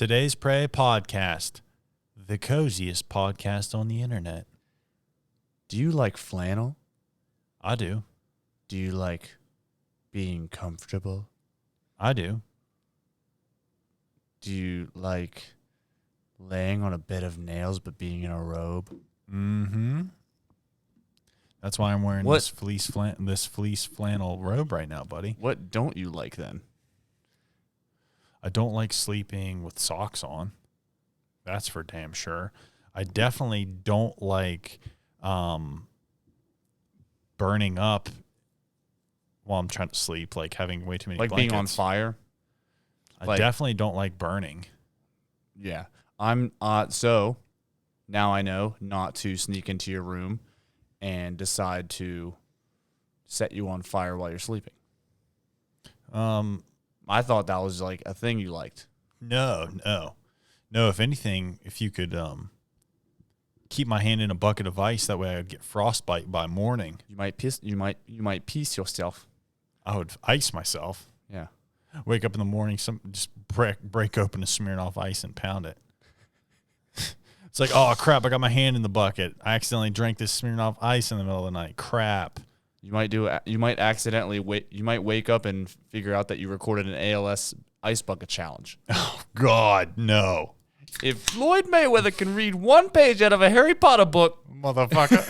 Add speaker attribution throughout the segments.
Speaker 1: Today's Prey podcast, the coziest podcast on the internet.
Speaker 2: Do you like flannel?
Speaker 1: I do.
Speaker 2: Do you like being comfortable?
Speaker 1: I do.
Speaker 2: Do you like laying on a bed of nails but being in a robe?
Speaker 1: Mm-hmm. That's why I'm wearing this fleece flannel robe right now, buddy.
Speaker 2: What don't you like then?
Speaker 1: I don't like sleeping with socks on. That's for damn sure. I definitely don't like burning up while I'm trying to sleep, like having way too many blankets.
Speaker 2: Being on fire?
Speaker 1: I definitely don't like burning.
Speaker 2: Yeah. So now I know not to sneak into your room and decide to set you on fire while you're sleeping. I thought that was like a thing you liked.
Speaker 1: No. If anything, if you could keep my hand in a bucket of ice, that way I'd get frostbite by morning.
Speaker 2: You might piss yourself.
Speaker 1: I would ice myself.
Speaker 2: Yeah.
Speaker 1: Wake up in the morning, just break open a Smirnoff Ice and pound it. It's like, oh crap! I got my hand in the bucket. I accidentally drank this Smirnoff Ice in the middle of the night. Crap.
Speaker 2: You might accidentally wake up and figure out that you recorded an ALS ice bucket challenge.
Speaker 1: Oh God, no!
Speaker 2: If Floyd Mayweather can read one page out of a Harry Potter book,
Speaker 1: motherfucker.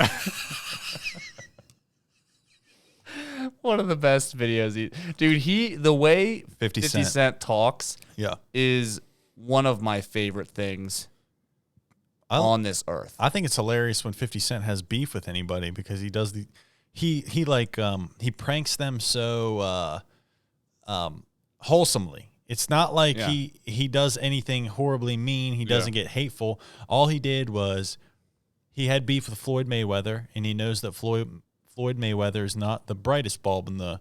Speaker 2: One of the best videos. The way 50 Cent talks is one of my favorite things on this earth.
Speaker 1: I think it's hilarious when 50 Cent has beef with anybody because he does he pranks them so wholesomely. It's not like he does anything horribly mean. He doesn't get hateful. All he did was he had beef with Floyd Mayweather, and he knows that Floyd Mayweather is not the brightest bulb in the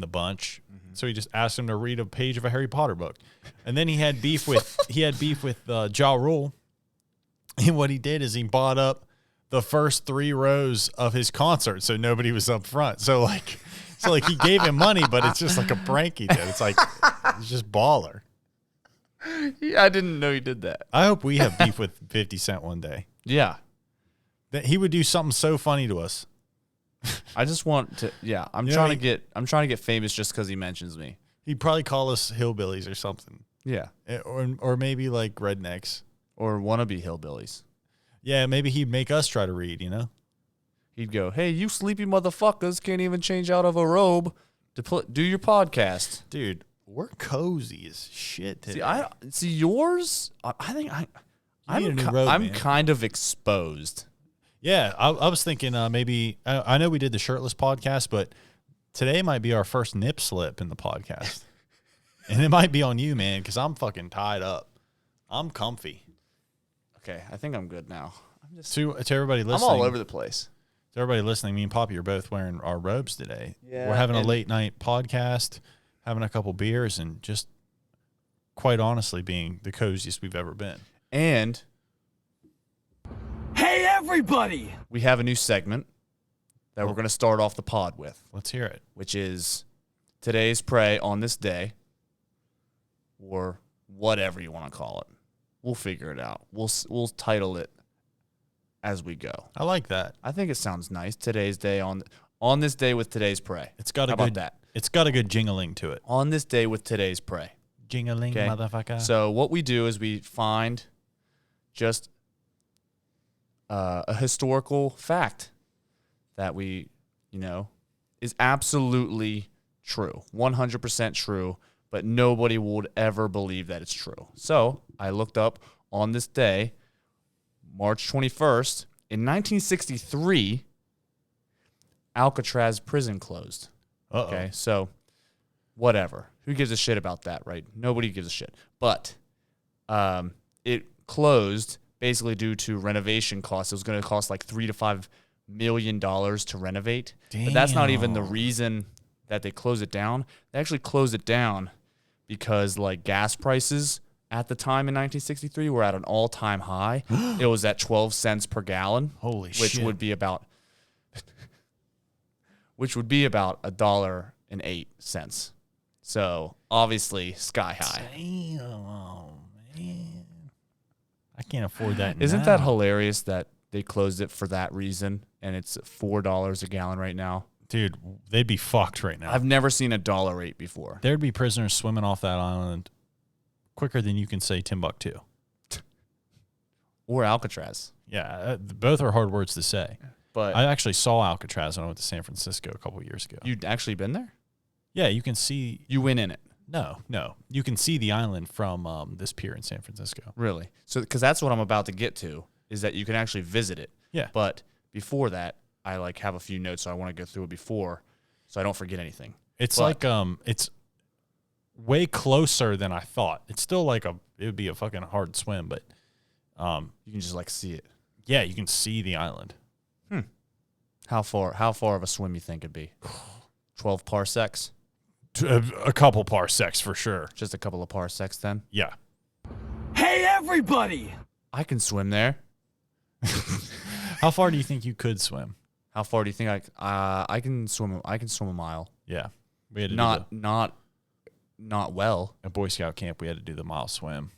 Speaker 1: bunch. Mm-hmm. So he just asked him to read a page of a Harry Potter book. And then he had beef with Ja Rule. And what he did is he bought up the first 3 rows of his concert so nobody was up front. So he gave him money, but it's just like a prank he did. It's like it's just baller.
Speaker 2: Yeah, I didn't know he did that.
Speaker 1: I hope we have beef with 50 Cent one day.
Speaker 2: Yeah.
Speaker 1: That he would do something so funny to us.
Speaker 2: I just want to. Yeah, I'm trying to get famous just because he mentions me.
Speaker 1: He'd probably call us hillbillies or something.
Speaker 2: Yeah,
Speaker 1: or maybe like rednecks
Speaker 2: or wannabe hillbillies.
Speaker 1: Yeah, maybe he'd make us try to read.
Speaker 2: He'd go, "Hey, you sleepy motherfuckers can't even change out of a robe to do your podcast,
Speaker 1: dude. We're cozy as shit today."
Speaker 2: See yours. I think I'm kind of exposed.
Speaker 1: Yeah, I was thinking maybe I know we did the shirtless podcast, but today might be our first nip slip in the podcast, and it might be on you, man, because I'm fucking tied up. I'm comfy.
Speaker 2: Okay, I think I'm good now.
Speaker 1: To everybody listening,
Speaker 2: I'm all over the place.
Speaker 1: To everybody listening, me and Poppy are both wearing our robes today.
Speaker 2: Yeah,
Speaker 1: we're having a late night podcast, having a couple beers, and just quite honestly being the coziest we've ever been.
Speaker 2: And
Speaker 3: hey, everybody!
Speaker 2: We have a new segment that we're going to start off the pod with.
Speaker 1: Let's hear it.
Speaker 2: Which is today's Prey on this day, or whatever you want to call it. We'll figure it out. We'll title it as we go.
Speaker 1: I like that.
Speaker 2: I think it sounds nice. Today's day on this day with today's Prey.
Speaker 1: It's got
Speaker 2: How about that?
Speaker 1: It's got a good jingling to it.
Speaker 2: On this day with today's Prey.
Speaker 1: Jingling, okay? Motherfucker.
Speaker 2: So what we do is we find just a historical fact that is absolutely true, 100% true, but nobody would ever believe that it's true. So I looked up on this day, March 21st, in 1963, Alcatraz prison closed.
Speaker 1: Uh-oh.
Speaker 2: Okay, so whatever. Who gives a shit about that, right? Nobody gives a shit. But it closed basically due to renovation costs. It was going to cost like $3 to $5 million to renovate.
Speaker 1: Damn.
Speaker 2: But that's not even the reason that they closed it down. They actually closed it down because like gas prices at the time in 1963 were at an all-time high. It was at 12 cents per gallon.
Speaker 1: Holy shit.
Speaker 2: Which would be about $1.08. So obviously sky high.
Speaker 1: Damn. can't afford that.
Speaker 2: Isn't
Speaker 1: now.
Speaker 2: that hilarious that they closed it for that reason and it's $4 a gallon right now?
Speaker 1: Dude, they'd be fucked right now.
Speaker 2: I've never seen $1.08 before.
Speaker 1: There'd be prisoners swimming off that island quicker than you can say Timbuktu.
Speaker 2: Or Alcatraz.
Speaker 1: Yeah, both are hard words to say.
Speaker 2: But
Speaker 1: I actually saw Alcatraz when I went to San Francisco a couple of years ago.
Speaker 2: you'd actually been there?
Speaker 1: Yeah, you can see.
Speaker 2: You went in it.
Speaker 1: No. You can see the island from this pier in San Francisco.
Speaker 2: Really? So, because that's what I'm about to get to, is that you can actually visit it.
Speaker 1: Yeah.
Speaker 2: But before that, I like have a few notes, so I want to go through it before, so I don't forget anything.
Speaker 1: It's
Speaker 2: But-
Speaker 1: like it's way closer than I thought. It's still like it would be a fucking hard swim, but
Speaker 2: You can just like see it.
Speaker 1: yeah, you can see the island.
Speaker 2: How far of a swim you think it'd be? 12 parsecs?
Speaker 1: A couple parsecs for sure.
Speaker 2: Just a couple of parsecs then?
Speaker 1: Yeah.
Speaker 3: Hey, everybody!
Speaker 2: I can swim there.
Speaker 1: How far do you think you could swim?
Speaker 2: How far do you think I can swim? I can swim a mile.
Speaker 1: Yeah. We had to
Speaker 2: Not well.
Speaker 1: at Boy Scout camp, we had to do the mile swim.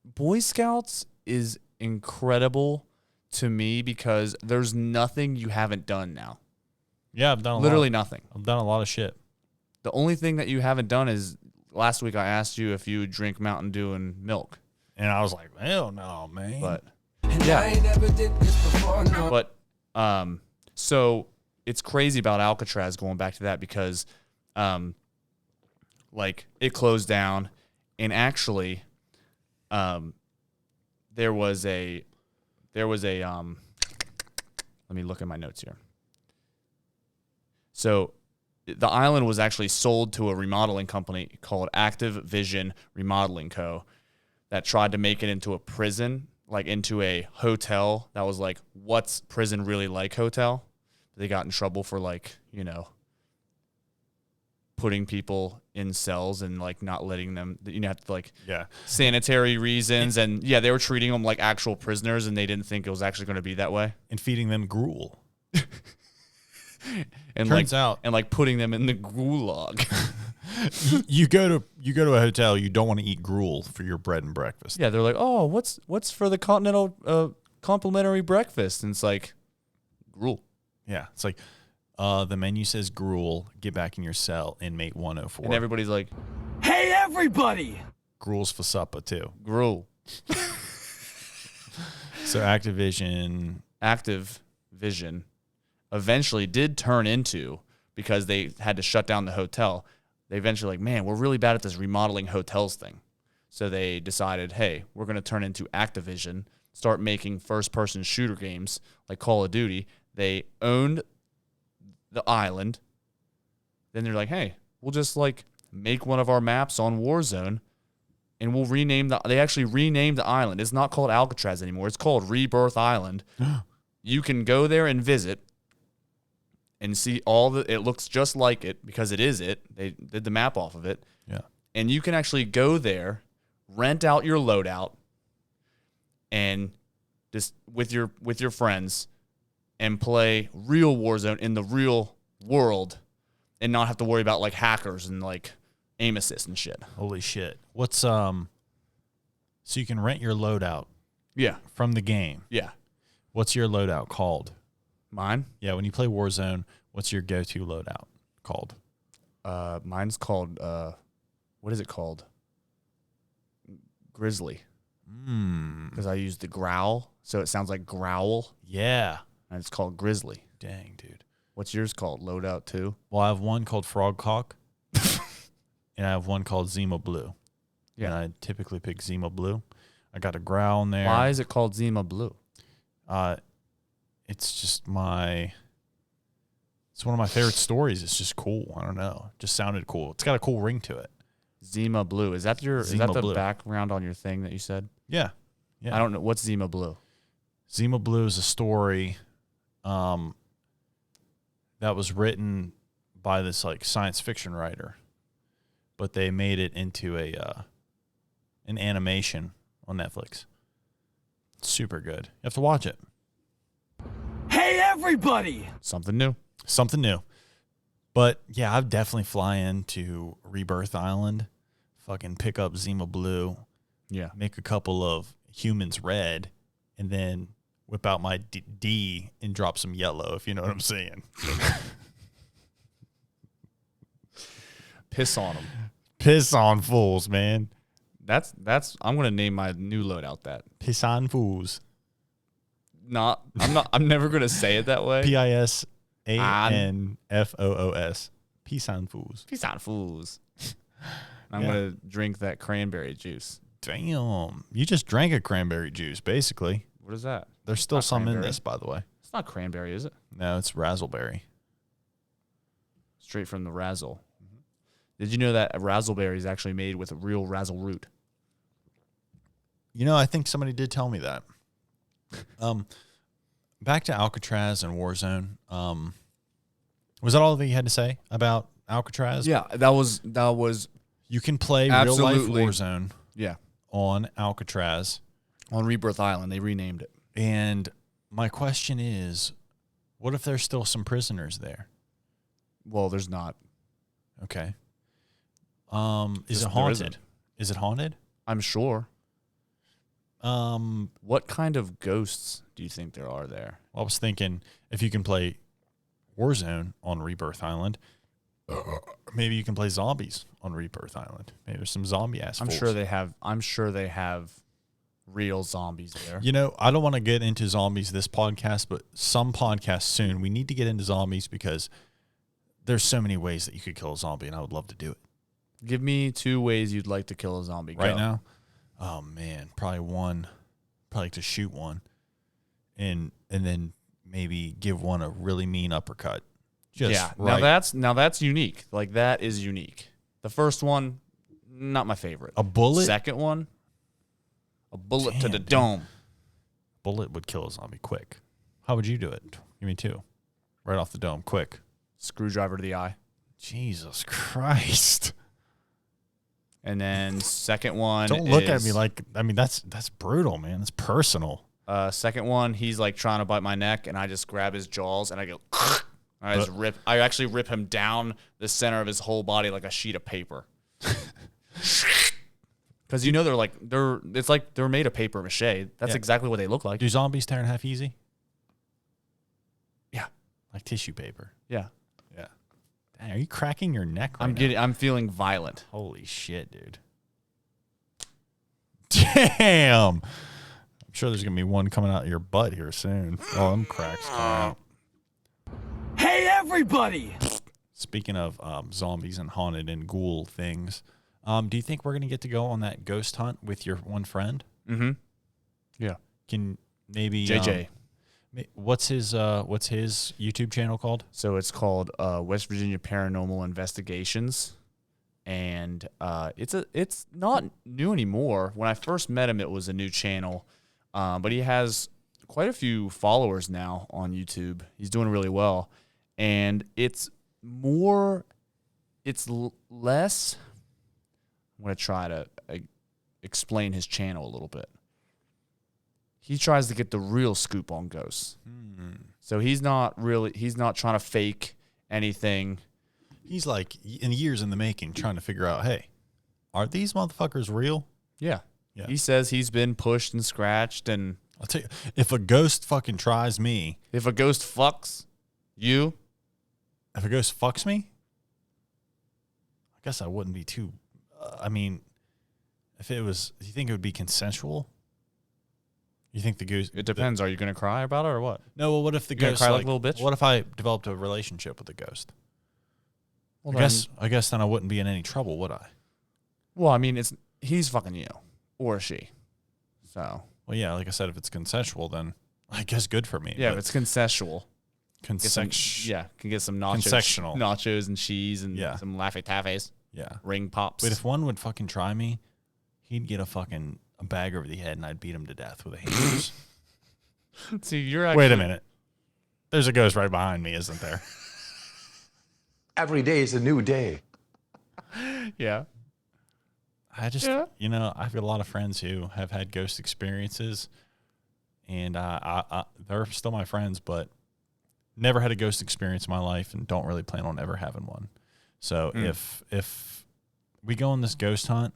Speaker 2: Boy Scouts is incredible to me because there's nothing you haven't done now.
Speaker 1: Yeah, I've done
Speaker 2: Literally nothing.
Speaker 1: I've done a lot of shit.
Speaker 2: The only thing that you haven't done is last week I asked you if you would drink Mountain Dew and milk.
Speaker 1: And I was like, hell no, man.
Speaker 2: But
Speaker 3: Yeah. I ain't never did this before, no.
Speaker 2: But so it's crazy about Alcatraz, going back to that, because like it closed down, and actually there was a let me look at my notes here. So the island was actually sold to a remodeling company called Active Vision Remodeling Co. that tried to make it into a prison, like into a hotel that was like, what's prison really like hotel? They got in trouble for like, putting people in cells and like not letting them, have to like sanitary reasons. And yeah, they were treating them like actual prisoners and they didn't think it was actually going to be that way.
Speaker 1: And feeding them gruel.
Speaker 2: And
Speaker 1: Turns out.
Speaker 2: and like putting them in the gulag.
Speaker 1: you go to a hotel, you don't want to eat gruel for your bread and breakfast.
Speaker 2: Yeah, they're like, oh, what's for the continental complimentary breakfast? And it's like gruel.
Speaker 1: Yeah. It's like the menu says gruel, get back in your cell, inmate 104.
Speaker 2: And everybody's like,
Speaker 3: Hey, everybody!
Speaker 1: Gruel's for supper too.
Speaker 2: gruel.
Speaker 1: So Activision
Speaker 2: eventually did turn into, because they had to shut down the hotel, they eventually like, man, we're really bad at this remodeling hotels thing. So they decided, hey, we're going to turn into Activision, start making first-person shooter games like Call of Duty. They owned the island. Then they're like, hey, we'll just like make one of our maps on Warzone, and we'll rename they actually renamed the island. It's not called Alcatraz anymore. It's called Rebirth Island. You can go there and visit and see it looks just like it, because it is it. They did the map off of it.
Speaker 1: Yeah.
Speaker 2: And you can actually go there, rent out your loadout, and just with your friends and play real Warzone in the real world and not have to worry about like hackers and like aim assist and shit.
Speaker 1: Holy shit. What's so you can rent your loadout
Speaker 2: Yeah.
Speaker 1: from the game.
Speaker 2: Yeah.
Speaker 1: What's your loadout called?
Speaker 2: Mine?
Speaker 1: Yeah, when you play Warzone, what's your go-to loadout called?
Speaker 2: Mine's called what is it called? Grizzly. Because I use the growl, so it sounds like growl,
Speaker 1: Yeah.
Speaker 2: and it's called Grizzly.
Speaker 1: Dang, dude.
Speaker 2: What's yours called? Loadout 2?
Speaker 1: Well, I have one called Frog Cock, and I have one called Zima Blue.
Speaker 2: Yeah.
Speaker 1: And I typically pick Zima Blue. I got a growl in there.
Speaker 2: Why is it called Zima Blue?
Speaker 1: It's just it's one of my favorite stories. It's just cool. I don't know. Just sounded cool. It's got a cool ring to it.
Speaker 2: Zima Blue. Is that the
Speaker 1: Blue.
Speaker 2: background on your thing that you said?
Speaker 1: Yeah. Yeah.
Speaker 2: I don't know. What's Zima Blue?
Speaker 1: Zima Blue is a story that was written by this like science fiction writer, but they made it into an animation on Netflix. It's super good. You have to watch it.
Speaker 3: Hey, everybody!
Speaker 2: Something new.
Speaker 1: Something new. But yeah, I'd definitely fly into Rebirth Island, fucking pick up Zima Blue,
Speaker 2: Yeah.
Speaker 1: make a couple of humans red, and then whip out my D and drop some yellow, if you know what I'm saying.
Speaker 2: Piss on them.
Speaker 1: Piss on fools, man.
Speaker 2: That's. I'm gonna name my new loadout that.
Speaker 1: Piss on fools.
Speaker 2: I'm never gonna say it that way.
Speaker 1: PISANFOOS. Piss on fools.
Speaker 2: Piss on fools. I'm gonna drink that cranberry juice.
Speaker 1: Damn. You just drank a cranberry juice, basically.
Speaker 2: What is that?
Speaker 1: There's still some
Speaker 2: cranberry.
Speaker 1: in this, by the way.
Speaker 2: It's not cranberry, is it?
Speaker 1: No, it's razzleberry.
Speaker 2: Straight from the razzle. Did you know that a razzleberry is actually made with a real razzle root?
Speaker 1: You know, I think somebody did tell me that. Back to Alcatraz and Warzone. Was that all that you had to say about Alcatraz?
Speaker 2: Yeah, that was.
Speaker 1: You can play
Speaker 2: Absolutely.
Speaker 1: real life Warzone
Speaker 2: Yeah,
Speaker 1: on Alcatraz.
Speaker 2: on Rebirth Island, they renamed it.
Speaker 1: And my question is, what if there's still some prisoners there?
Speaker 2: Well, there's not.
Speaker 1: Okay. Is
Speaker 2: Just
Speaker 1: it
Speaker 2: there
Speaker 1: haunted?
Speaker 2: isn't.
Speaker 1: Is it haunted?
Speaker 2: I'm sure.
Speaker 1: Well,
Speaker 2: What kind of ghosts do you think there are there?
Speaker 1: I was thinking if you can play Warzone on Rebirth Island, maybe you can play zombies on Rebirth Island. Maybe there's some zombie ass.
Speaker 2: I'm sure they have real zombies there.
Speaker 1: You know, I don't want to get into zombies this podcast, but some podcasts soon we need to get into zombies because there's so many ways that you could kill a zombie, and I would love to do it.
Speaker 2: Give me 2 ways you'd like to kill a zombie.
Speaker 1: Right
Speaker 2: Go.
Speaker 1: now, oh man, probably to shoot one, and then maybe give one a really mean uppercut. Just
Speaker 2: yeah.
Speaker 1: right.
Speaker 2: Now that's unique. Like that is unique. The first one, not my favorite.
Speaker 1: A bullet.
Speaker 2: Second one, a bullet to
Speaker 1: Damn,
Speaker 2: the
Speaker 1: dude.
Speaker 2: dome.
Speaker 1: Bullet would kill a zombie quick. How would you do it? Give me 2, right off the dome, quick.
Speaker 2: Screwdriver to the eye.
Speaker 1: Jesus Christ!
Speaker 2: And then second one.
Speaker 1: Don't look at
Speaker 2: is-
Speaker 1: me like. I mean, that's brutal, man. That's personal.
Speaker 2: Second one, he's like trying to bite my neck, and I just grab his jaws and I go. I actually rip him down the center of his whole body like a sheet of paper. Because you know it's like they're made of paper mache. That's
Speaker 1: Yeah.
Speaker 2: exactly what they look like.
Speaker 1: Do zombies tear in half easy?
Speaker 2: Yeah.
Speaker 1: Like tissue paper.
Speaker 2: Yeah.
Speaker 1: Yeah. Dang, are you cracking your neck right now?
Speaker 2: I'm feeling violent.
Speaker 1: Holy shit, dude. Damn. I'm sure there's gonna be one coming out of your butt here soon. Oh, them cracks coming out.
Speaker 3: Hey, everybody!
Speaker 1: Speaking of zombies and haunted and ghoul things, do you think we're gonna get to go on that ghost hunt with your one friend?
Speaker 2: Mm-hmm. Yeah.
Speaker 1: Can maybe
Speaker 2: JJ.
Speaker 1: What's his YouTube channel called?
Speaker 2: So it's called West Virginia Paranormal Investigations, and it's not new anymore. When I first met him, it was a new channel, but he has quite a few followers now on YouTube. He's doing really well, and it's less. I'm gonna try to explain his channel a little bit. He tries to get the real scoop on ghosts. So he's not trying to fake anything.
Speaker 1: He's like in years in the making, trying to figure out, hey, are these motherfuckers real?
Speaker 2: Yeah.
Speaker 1: Yeah.
Speaker 2: He says he's been pushed and scratched, and
Speaker 1: I'll tell you, if a ghost fucking tries me,
Speaker 2: if a ghost fucks you,
Speaker 1: if a ghost fucks me, I guess I wouldn't be too. I mean, if it was, do you think it would be consensual? You think the ghost?
Speaker 2: it depends. Are you going to cry about it or what?
Speaker 1: No. Well, what if the
Speaker 2: You gonna
Speaker 1: ghost
Speaker 2: cry like a little bitch?
Speaker 1: What if I developed a relationship with the ghost?
Speaker 2: Well,
Speaker 1: I guess then I wouldn't be in any trouble, would I?
Speaker 2: Well, I mean, he's fucking you or she. So
Speaker 1: Well, yeah. Like I said, if it's consensual, then I guess good for me.
Speaker 2: yeah, if
Speaker 1: but
Speaker 2: it's consensual. Can get some nachos,
Speaker 1: Concessional.
Speaker 2: nachos and cheese and
Speaker 1: Yeah.
Speaker 2: some Laffy Taffys,
Speaker 1: yeah.
Speaker 2: ring pops.
Speaker 1: But if one would fucking try me, he'd get a bag over the head, and I'd beat him to death with a hammers.
Speaker 2: See, you're actually,
Speaker 1: Wait a minute. There's a ghost right behind me, isn't there?
Speaker 4: Every day is a new day.
Speaker 2: Yeah.
Speaker 1: I just,
Speaker 2: Yeah.
Speaker 1: I've got a lot of friends who have had ghost experiences, and they're still my friends, but never had a ghost experience in my life and don't really plan on ever having one. So if we go on this ghost hunt,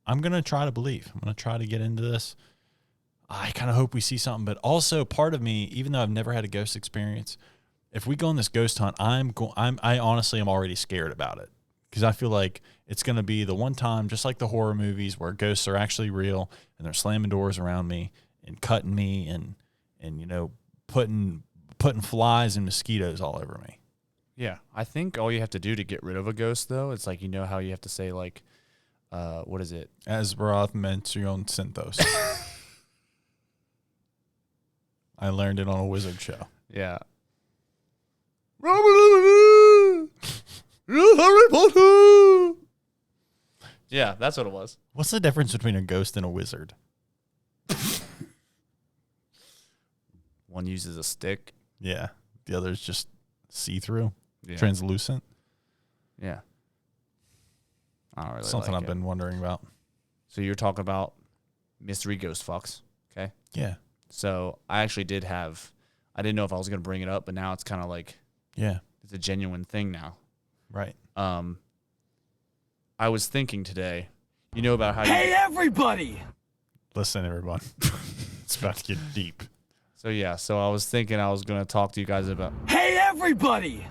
Speaker 1: I'm going to try to believe. I'm going to try to get into this. I kind of hope we see something, but also part of me, even though I've never had a ghost experience, if we go on this ghost hunt, I honestly am already scared about it because I feel like it's going to be the one time, just like the horror movies where ghosts are actually real and they're slamming doors around me and cutting me and putting flies and mosquitoes all over me.
Speaker 2: Yeah. I think all you have to do to get rid of a ghost, though, it's like, how you have to say, like, what is it?
Speaker 1: Asbarath mention synthos. I learned it on a wizard show.
Speaker 2: Yeah. Harry Potter. Yeah, that's what it was.
Speaker 1: What's the difference between a ghost and a wizard?
Speaker 2: One uses a stick.
Speaker 1: Yeah. The other's just see-through,
Speaker 2: Yeah.
Speaker 1: translucent.
Speaker 2: Yeah. I don't really
Speaker 1: Something
Speaker 2: like
Speaker 1: I've
Speaker 2: it.
Speaker 1: been wondering about.
Speaker 2: So you're talking about mystery ghost fucks, okay?
Speaker 1: Yeah.
Speaker 2: So I actually I didn't know if I was going to bring it up, but now it's kind of like,
Speaker 1: Yeah.
Speaker 2: it's a genuine thing now.
Speaker 1: Right.
Speaker 2: I was thinking today, about how
Speaker 3: Hey, everybody!
Speaker 1: Listen, everyone. It's about to get deep.
Speaker 2: So I was thinking I was going to talk to you guys about.
Speaker 3: Hey, everybody!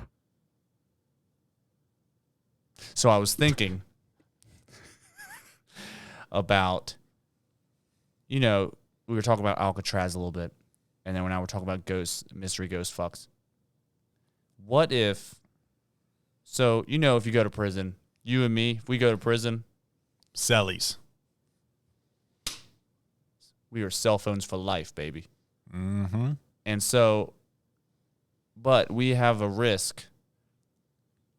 Speaker 2: So I was thinking about, we were talking about Alcatraz a little bit, and then now we're talking about mystery ghost fucks. What if, if you go to prison, you and me, if we go to prison,
Speaker 1: Sellies.
Speaker 2: we are cell phones for life, baby.
Speaker 1: Mm-hmm.
Speaker 2: And so, but we have a risk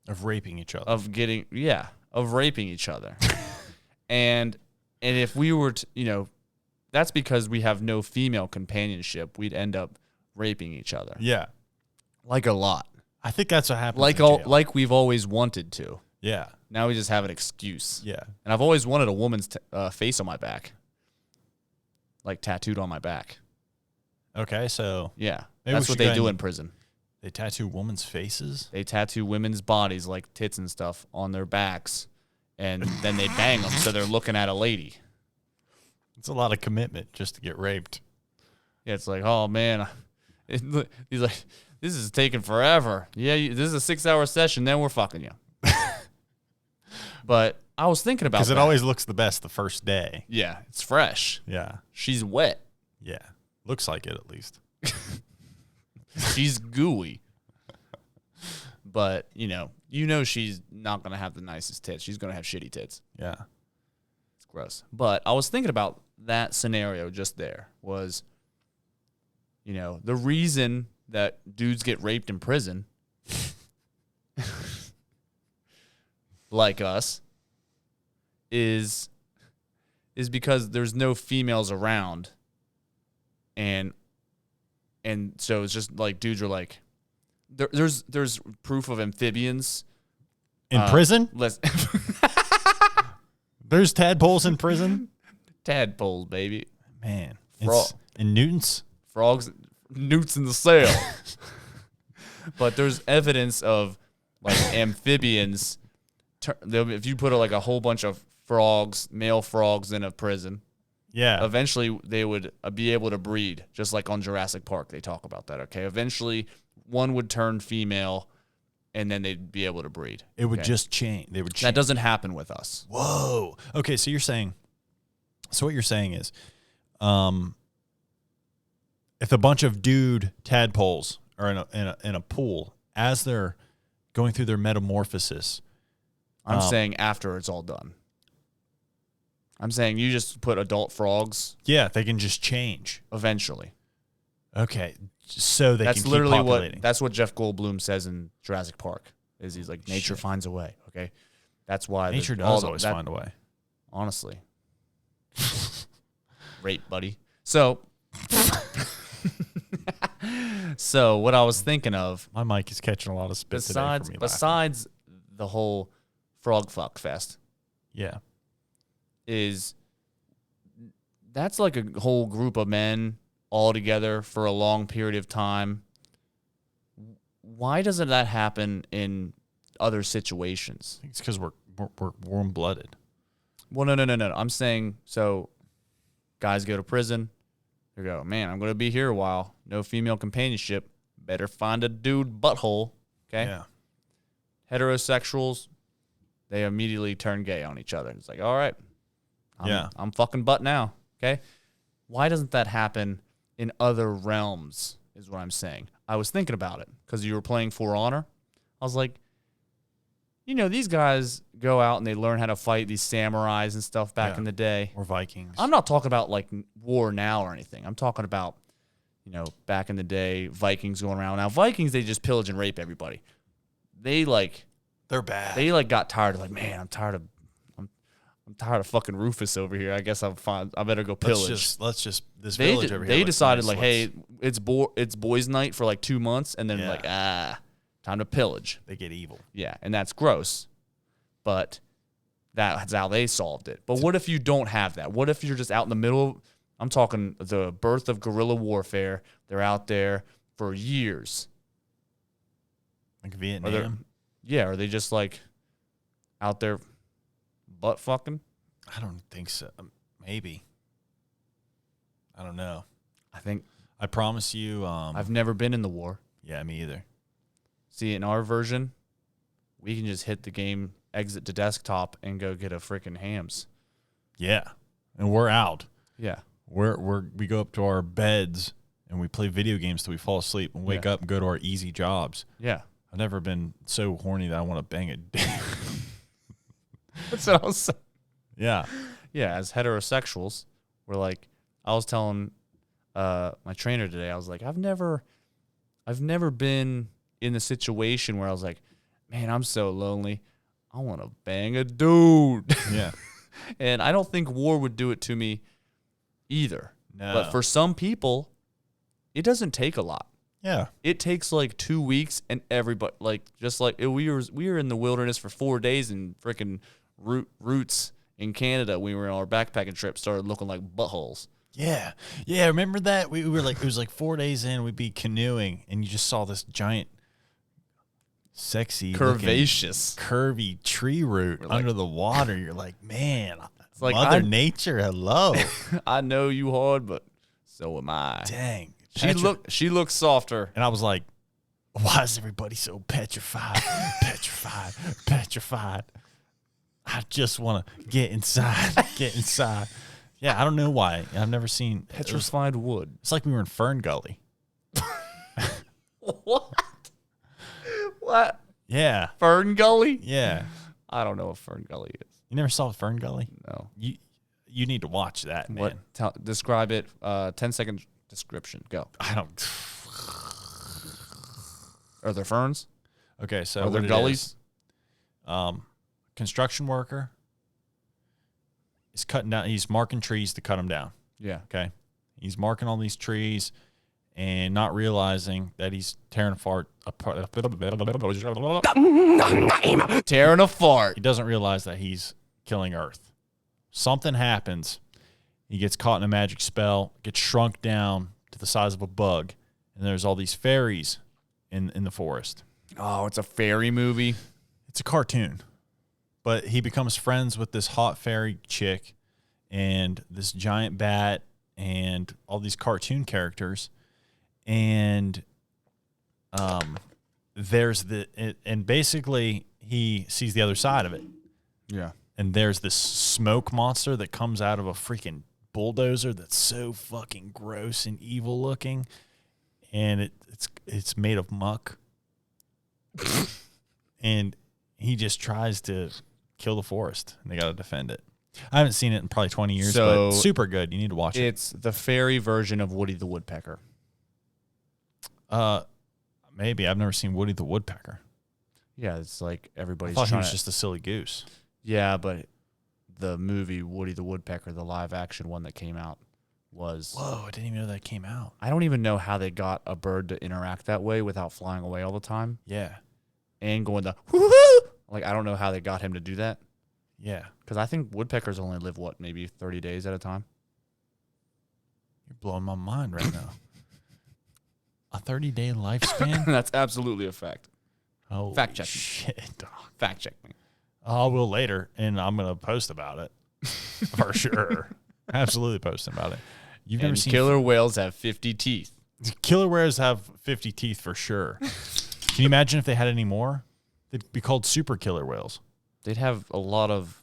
Speaker 1: Of raping each other.
Speaker 2: of raping each other. and if we were to, that's because we have no female companionship. We'd end up raping each other.
Speaker 1: Yeah.
Speaker 2: Like a lot.
Speaker 1: I think that's what happens.
Speaker 2: Like we've always wanted to.
Speaker 1: Yeah.
Speaker 2: Now we just have an excuse.
Speaker 1: Yeah.
Speaker 2: And I've always wanted a woman's face on my back. Like tattooed on my back.
Speaker 1: Okay, so
Speaker 2: Yeah.
Speaker 1: Maybe
Speaker 2: That's
Speaker 1: we
Speaker 2: what
Speaker 1: should
Speaker 2: they
Speaker 1: go
Speaker 2: do
Speaker 1: ahead
Speaker 2: in prison.
Speaker 1: they tattoo women's faces.
Speaker 2: They tattoo women's bodies like tits and stuff on their backs. And then they bang them so they're looking at a lady.
Speaker 1: It's a lot of commitment just to get raped.
Speaker 2: Yeah, it's like, oh, man. He's like, this is taking forever. Yeah, this is a 6-hour session. Then we're fucking you. But I was thinking about
Speaker 1: Because
Speaker 2: that.
Speaker 1: it always looks the best the first day.
Speaker 2: Yeah, it's fresh.
Speaker 1: Yeah.
Speaker 2: She's wet.
Speaker 1: Yeah. Looks like it at least.
Speaker 2: She's gooey. But, she's not going to have the nicest tits. She's going to have shitty tits.
Speaker 1: Yeah.
Speaker 2: It's gross. But I was thinking about that scenario just there was, the reason that dudes get raped in prison, like us, is because there's no females around. And so it's just like dudes are like, there's proof of amphibians
Speaker 1: In prison?
Speaker 2: Less
Speaker 1: There's tadpoles in prison?
Speaker 2: tadpoles, baby,
Speaker 1: Man.
Speaker 2: Frog.
Speaker 1: In Newtons?
Speaker 2: frogs, newts in the sail. But there's evidence of like amphibians. If you put like a whole bunch of male frogs in a prison,
Speaker 1: Yeah.
Speaker 2: eventually they would be able to breed, just like on Jurassic Park. They talk about that. Okay, eventually one would turn female, and then they'd be able to breed.
Speaker 1: It would
Speaker 2: Okay?
Speaker 1: just change. They would change.
Speaker 2: That doesn't happen with us.
Speaker 1: Whoa. Okay, so what you're saying is, if a bunch of dude tadpoles are in a pool as they're going through their metamorphosis,
Speaker 2: I'm saying after it's all done. I'm saying you just put adult frogs
Speaker 1: yeah, they can just change.
Speaker 2: eventually.
Speaker 1: Okay, so they
Speaker 2: That's
Speaker 1: can
Speaker 2: literally
Speaker 1: keep populating.
Speaker 2: that's what Jeff Goldblum says in Jurassic Park. He's like, nature finds a way. Okay, that's why
Speaker 1: Nature does always find a way.
Speaker 2: Honestly, rape, buddy. So, what I was thinking of,
Speaker 1: My mic is catching a lot of spit today for me.
Speaker 2: besides the whole frog fuck fest,
Speaker 1: Yeah.
Speaker 2: is that's like a whole group of men all together for a long period of time. Why doesn't that happen in other situations?
Speaker 1: It's because we're warm blooded.
Speaker 2: Well, no. I'm saying, so guys go to prison. They go, man, I'm going to be here a while. No female companionship. Better find a dude butthole. Okay?
Speaker 1: Yeah.
Speaker 2: Heterosexuals, they immediately turn gay on each other. It's like, all right, I'm fucking butt now. Okay? Why doesn't that happen in other realms is what I'm saying. I was thinking about it because you were playing For Honor. I was like, these guys go out and they learn how to fight these samurais and stuff back in the day.
Speaker 1: Or Vikings.
Speaker 2: I'm not talking about like war now or anything. I'm talking about, back in the day, Vikings going around. Now, Vikings, they just pillage and rape everybody. They're bad. They like got tired of man, I'm tired of fucking Rufus over here. I guess I'm fine. I better go pillage.
Speaker 1: Let's just this village over here.
Speaker 2: They decided hey, it's boys' night for like 2 months, and then time to pillage.
Speaker 1: They get evil.
Speaker 2: Yeah, and that's gross. But that's how they solved it. But what if you don't have that? What if you're just out in the middle? I'm talking the birth of guerrilla warfare. They're out there for years.
Speaker 1: Like Vietnam?
Speaker 2: Are they just like out there butt fucking?
Speaker 1: I don't think so. Maybe. I don't know. I promise you.
Speaker 2: I've never been in the war.
Speaker 1: Yeah, me either.
Speaker 2: See, in our version, we can just hit the game, exit to desktop, and go get a freaking hams.
Speaker 1: Yeah, and we're out.
Speaker 2: Yeah,
Speaker 1: we go up to our beds and we play video games till we fall asleep and wake up and go to our easy jobs.
Speaker 2: Yeah,
Speaker 1: I've never been so horny that I want to bang it.
Speaker 2: That's what I was saying.
Speaker 1: Yeah,
Speaker 2: yeah. As heterosexuals, we're like, I was telling my trainer today, I was like, I've never been in the situation where I was like, man, I'm so lonely. I want to bang a dude.
Speaker 1: Yeah.
Speaker 2: And I don't think war would do it to me either.
Speaker 1: No.
Speaker 2: But for some people, it doesn't take a lot.
Speaker 1: Yeah.
Speaker 2: It takes like 2 weeks and everybody, we were in the wilderness for 4 days and freaking roots in Canada. We were on our backpacking trip, started looking like buttholes.
Speaker 1: Yeah. Yeah. Remember that? We were like, it was like 4 days in, we'd be canoeing and you just saw this giant, sexy,
Speaker 2: curvaceous,
Speaker 1: curvy tree root under the water. You're like, man, it's
Speaker 2: like
Speaker 1: Mother Nature. Hello.
Speaker 2: I know you hard, but so am I.
Speaker 1: Dang.
Speaker 2: She looked softer.
Speaker 1: And I was like, why is everybody so petrified? petrified. I just want to get inside. Yeah, I don't know why. I've never seen
Speaker 2: petrified wood.
Speaker 1: It's like we were in Fern Gully.
Speaker 2: What? What?
Speaker 1: Yeah.
Speaker 2: Fern Gully?
Speaker 1: Yeah.
Speaker 2: I don't know what Fern Gully is.
Speaker 1: You never saw Fern Gully?
Speaker 2: No.
Speaker 1: You need to watch that, man.
Speaker 2: What? Describe it. 10-second description. Go.
Speaker 1: I don't.
Speaker 2: Are there ferns?
Speaker 1: Okay, so
Speaker 2: are there gullies?
Speaker 1: Construction worker is cutting down. He's marking trees to cut them down.
Speaker 2: Yeah.
Speaker 1: Okay. He's marking all these trees and not realizing that he's tearing apart.
Speaker 2: Tearing a fart.
Speaker 1: He doesn't realize that he's killing Earth. Something happens. He gets caught in a magic spell, gets shrunk down to the size of a bug, and there's all these fairies in the forest.
Speaker 2: Oh, it's a fairy movie.
Speaker 1: It's a cartoon. But he becomes friends with this hot fairy chick and this giant bat and all these cartoon characters. And and basically he sees the other side of it.
Speaker 2: Yeah.
Speaker 1: And there's this smoke monster that comes out of a freaking bulldozer that's so fucking gross and evil looking. And it's made of muck. And he just tries to kill the forest, and they got to defend it. I haven't seen it in probably 20 years, but super good. You need to watch it.
Speaker 2: It's the fairy version of Woody the Woodpecker.
Speaker 1: Maybe. I've never seen Woody the Woodpecker.
Speaker 2: Yeah, it's like everybody's
Speaker 1: I thought he was just a silly goose.
Speaker 2: Yeah, but the movie Woody the Woodpecker, the live action one that came out, was...
Speaker 1: Whoa, I didn't even know that came out.
Speaker 2: I don't even know how they got a bird to interact that way without flying away all the time.
Speaker 1: Yeah.
Speaker 2: And going the whoo-hoo! Like, I don't know how they got him to do that.
Speaker 1: Yeah.
Speaker 2: Because I think woodpeckers only live, maybe 30 days at a time?
Speaker 1: You're blowing my mind right now. A 30-day lifespan?
Speaker 2: That's absolutely a fact.
Speaker 1: Oh,
Speaker 2: fact check.
Speaker 1: Shit.
Speaker 2: Fact check me.
Speaker 1: I will later, and I'm going to post about it. For sure. Absolutely posting about it. You've never
Speaker 2: And
Speaker 1: seen
Speaker 2: killer whales have 50 teeth.
Speaker 1: killer whales have 50 teeth for sure. Can you imagine if they had any more? They'd be called super killer whales.
Speaker 2: They'd have a lot of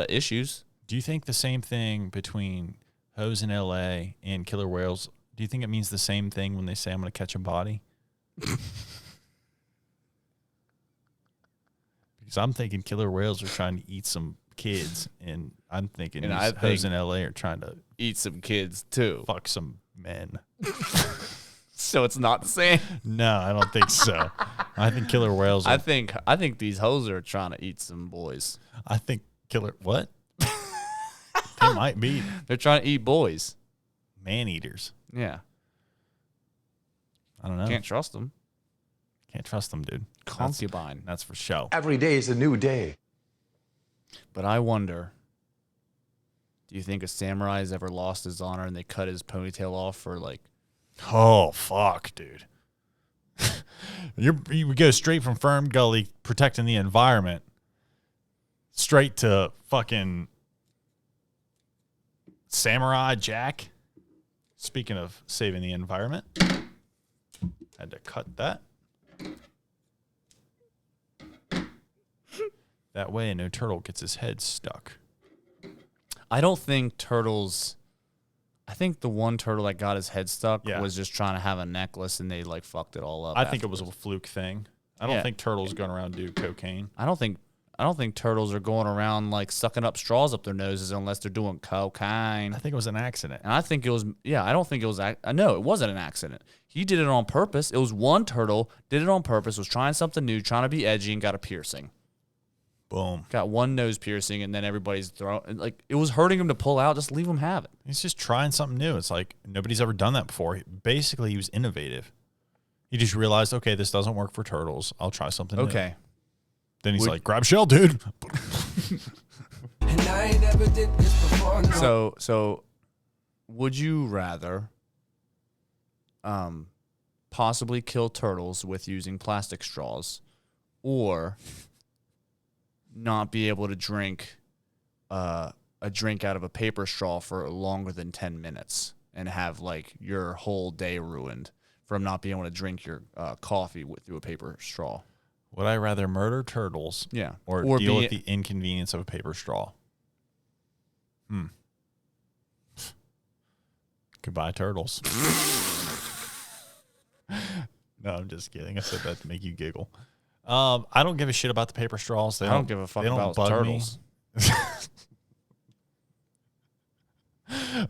Speaker 2: issues.
Speaker 1: Do you think the same thing between hoes in LA and killer whales? Do you think it means the same thing when they say I'm going to catch a body? Because I'm thinking killer whales are trying to eat some kids, and I'm thinking
Speaker 2: And
Speaker 1: these
Speaker 2: I
Speaker 1: hoes
Speaker 2: think-
Speaker 1: in LA are trying to
Speaker 2: Eat some kids too.
Speaker 1: fuck some men.
Speaker 2: So it's not the same.
Speaker 1: No, I don't think so. I think killer whales are,
Speaker 2: I think these hoes are trying to eat some boys.
Speaker 1: I think killer, what? They might be
Speaker 2: They're trying to eat boys.
Speaker 1: man eaters.
Speaker 2: Yeah.
Speaker 1: I don't know.
Speaker 2: Can't trust them.
Speaker 1: Can't trust them, dude.
Speaker 2: Concubine.
Speaker 1: That's for sure.
Speaker 4: Every day is a new day.
Speaker 2: But I wonder, do you think a samurai has ever lost his honor and they cut his ponytail off for like...
Speaker 1: Oh, fuck, dude. You go straight from Firm Gully protecting the environment straight to fucking Samurai Jack. Speaking of saving the environment, had to cut that. That way no turtle gets his head stuck.
Speaker 2: I don't think turtles... I think the one turtle that got his head stuck
Speaker 1: Yeah.
Speaker 2: was just trying to have a necklace and they like fucked it all up.
Speaker 1: I think it was
Speaker 2: afterwards.
Speaker 1: a fluke thing. I don't
Speaker 2: Yeah.
Speaker 1: think turtles going around do cocaine.
Speaker 2: I don't think turtles are going around like sucking up straws up their noses unless they're doing cocaine.
Speaker 1: I think it was an accident.
Speaker 2: And I think it was, I don't think it was, no, it wasn't an accident. He did it on purpose. It was one turtle, did it on purpose, was trying something new, trying to be edgy, and got a piercing.
Speaker 1: Boom.
Speaker 2: Got one nose piercing, and then everybody's throwing, like, it was hurting him to pull out. Just leave him have it.
Speaker 1: He's just trying something new. It's like nobody's ever done that before. Basically, he was innovative. He just realized, okay, this doesn't work for turtles. I'll try something new.
Speaker 2: Okay.
Speaker 1: Then he's like, grab shell, dude.
Speaker 3: And I ain't never did this before. No.
Speaker 2: So would you rather possibly kill turtles with using plastic straws, or not be able to drink a drink out of a paper straw for longer than 10 minutes and have like your whole day ruined from not being able to drink your coffee through a paper straw?
Speaker 1: Would I rather murder turtles
Speaker 2: Yeah.
Speaker 1: or deal with the inconvenience of a paper straw? Goodbye, turtles. No, I'm just kidding. I said that to make you giggle. I don't give a shit about the paper straws.
Speaker 2: I don't give a fuck
Speaker 1: they don't
Speaker 2: about
Speaker 1: bug me.
Speaker 2: turtles.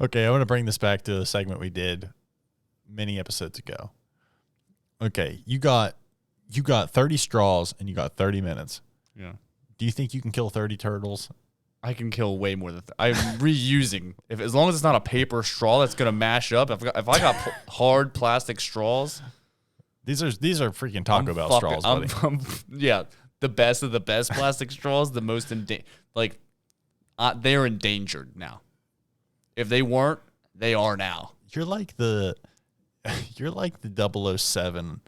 Speaker 1: Okay, I want to bring this back to the segment we did many episodes ago. Okay, you got 30 straws and you got 30 minutes.
Speaker 2: Yeah.
Speaker 1: Do you think you can kill 30 turtles?
Speaker 2: I can kill way more than I'm reusing. As long as it's not a paper straw that's gonna mash up. If I got hard plastic straws,
Speaker 1: These are freaking Taco Bell
Speaker 2: fucking-
Speaker 1: straws, buddy.
Speaker 2: yeah, the best of the best plastic straws. The most they're endangered now. If they weren't, they are now.
Speaker 1: You're like the 007.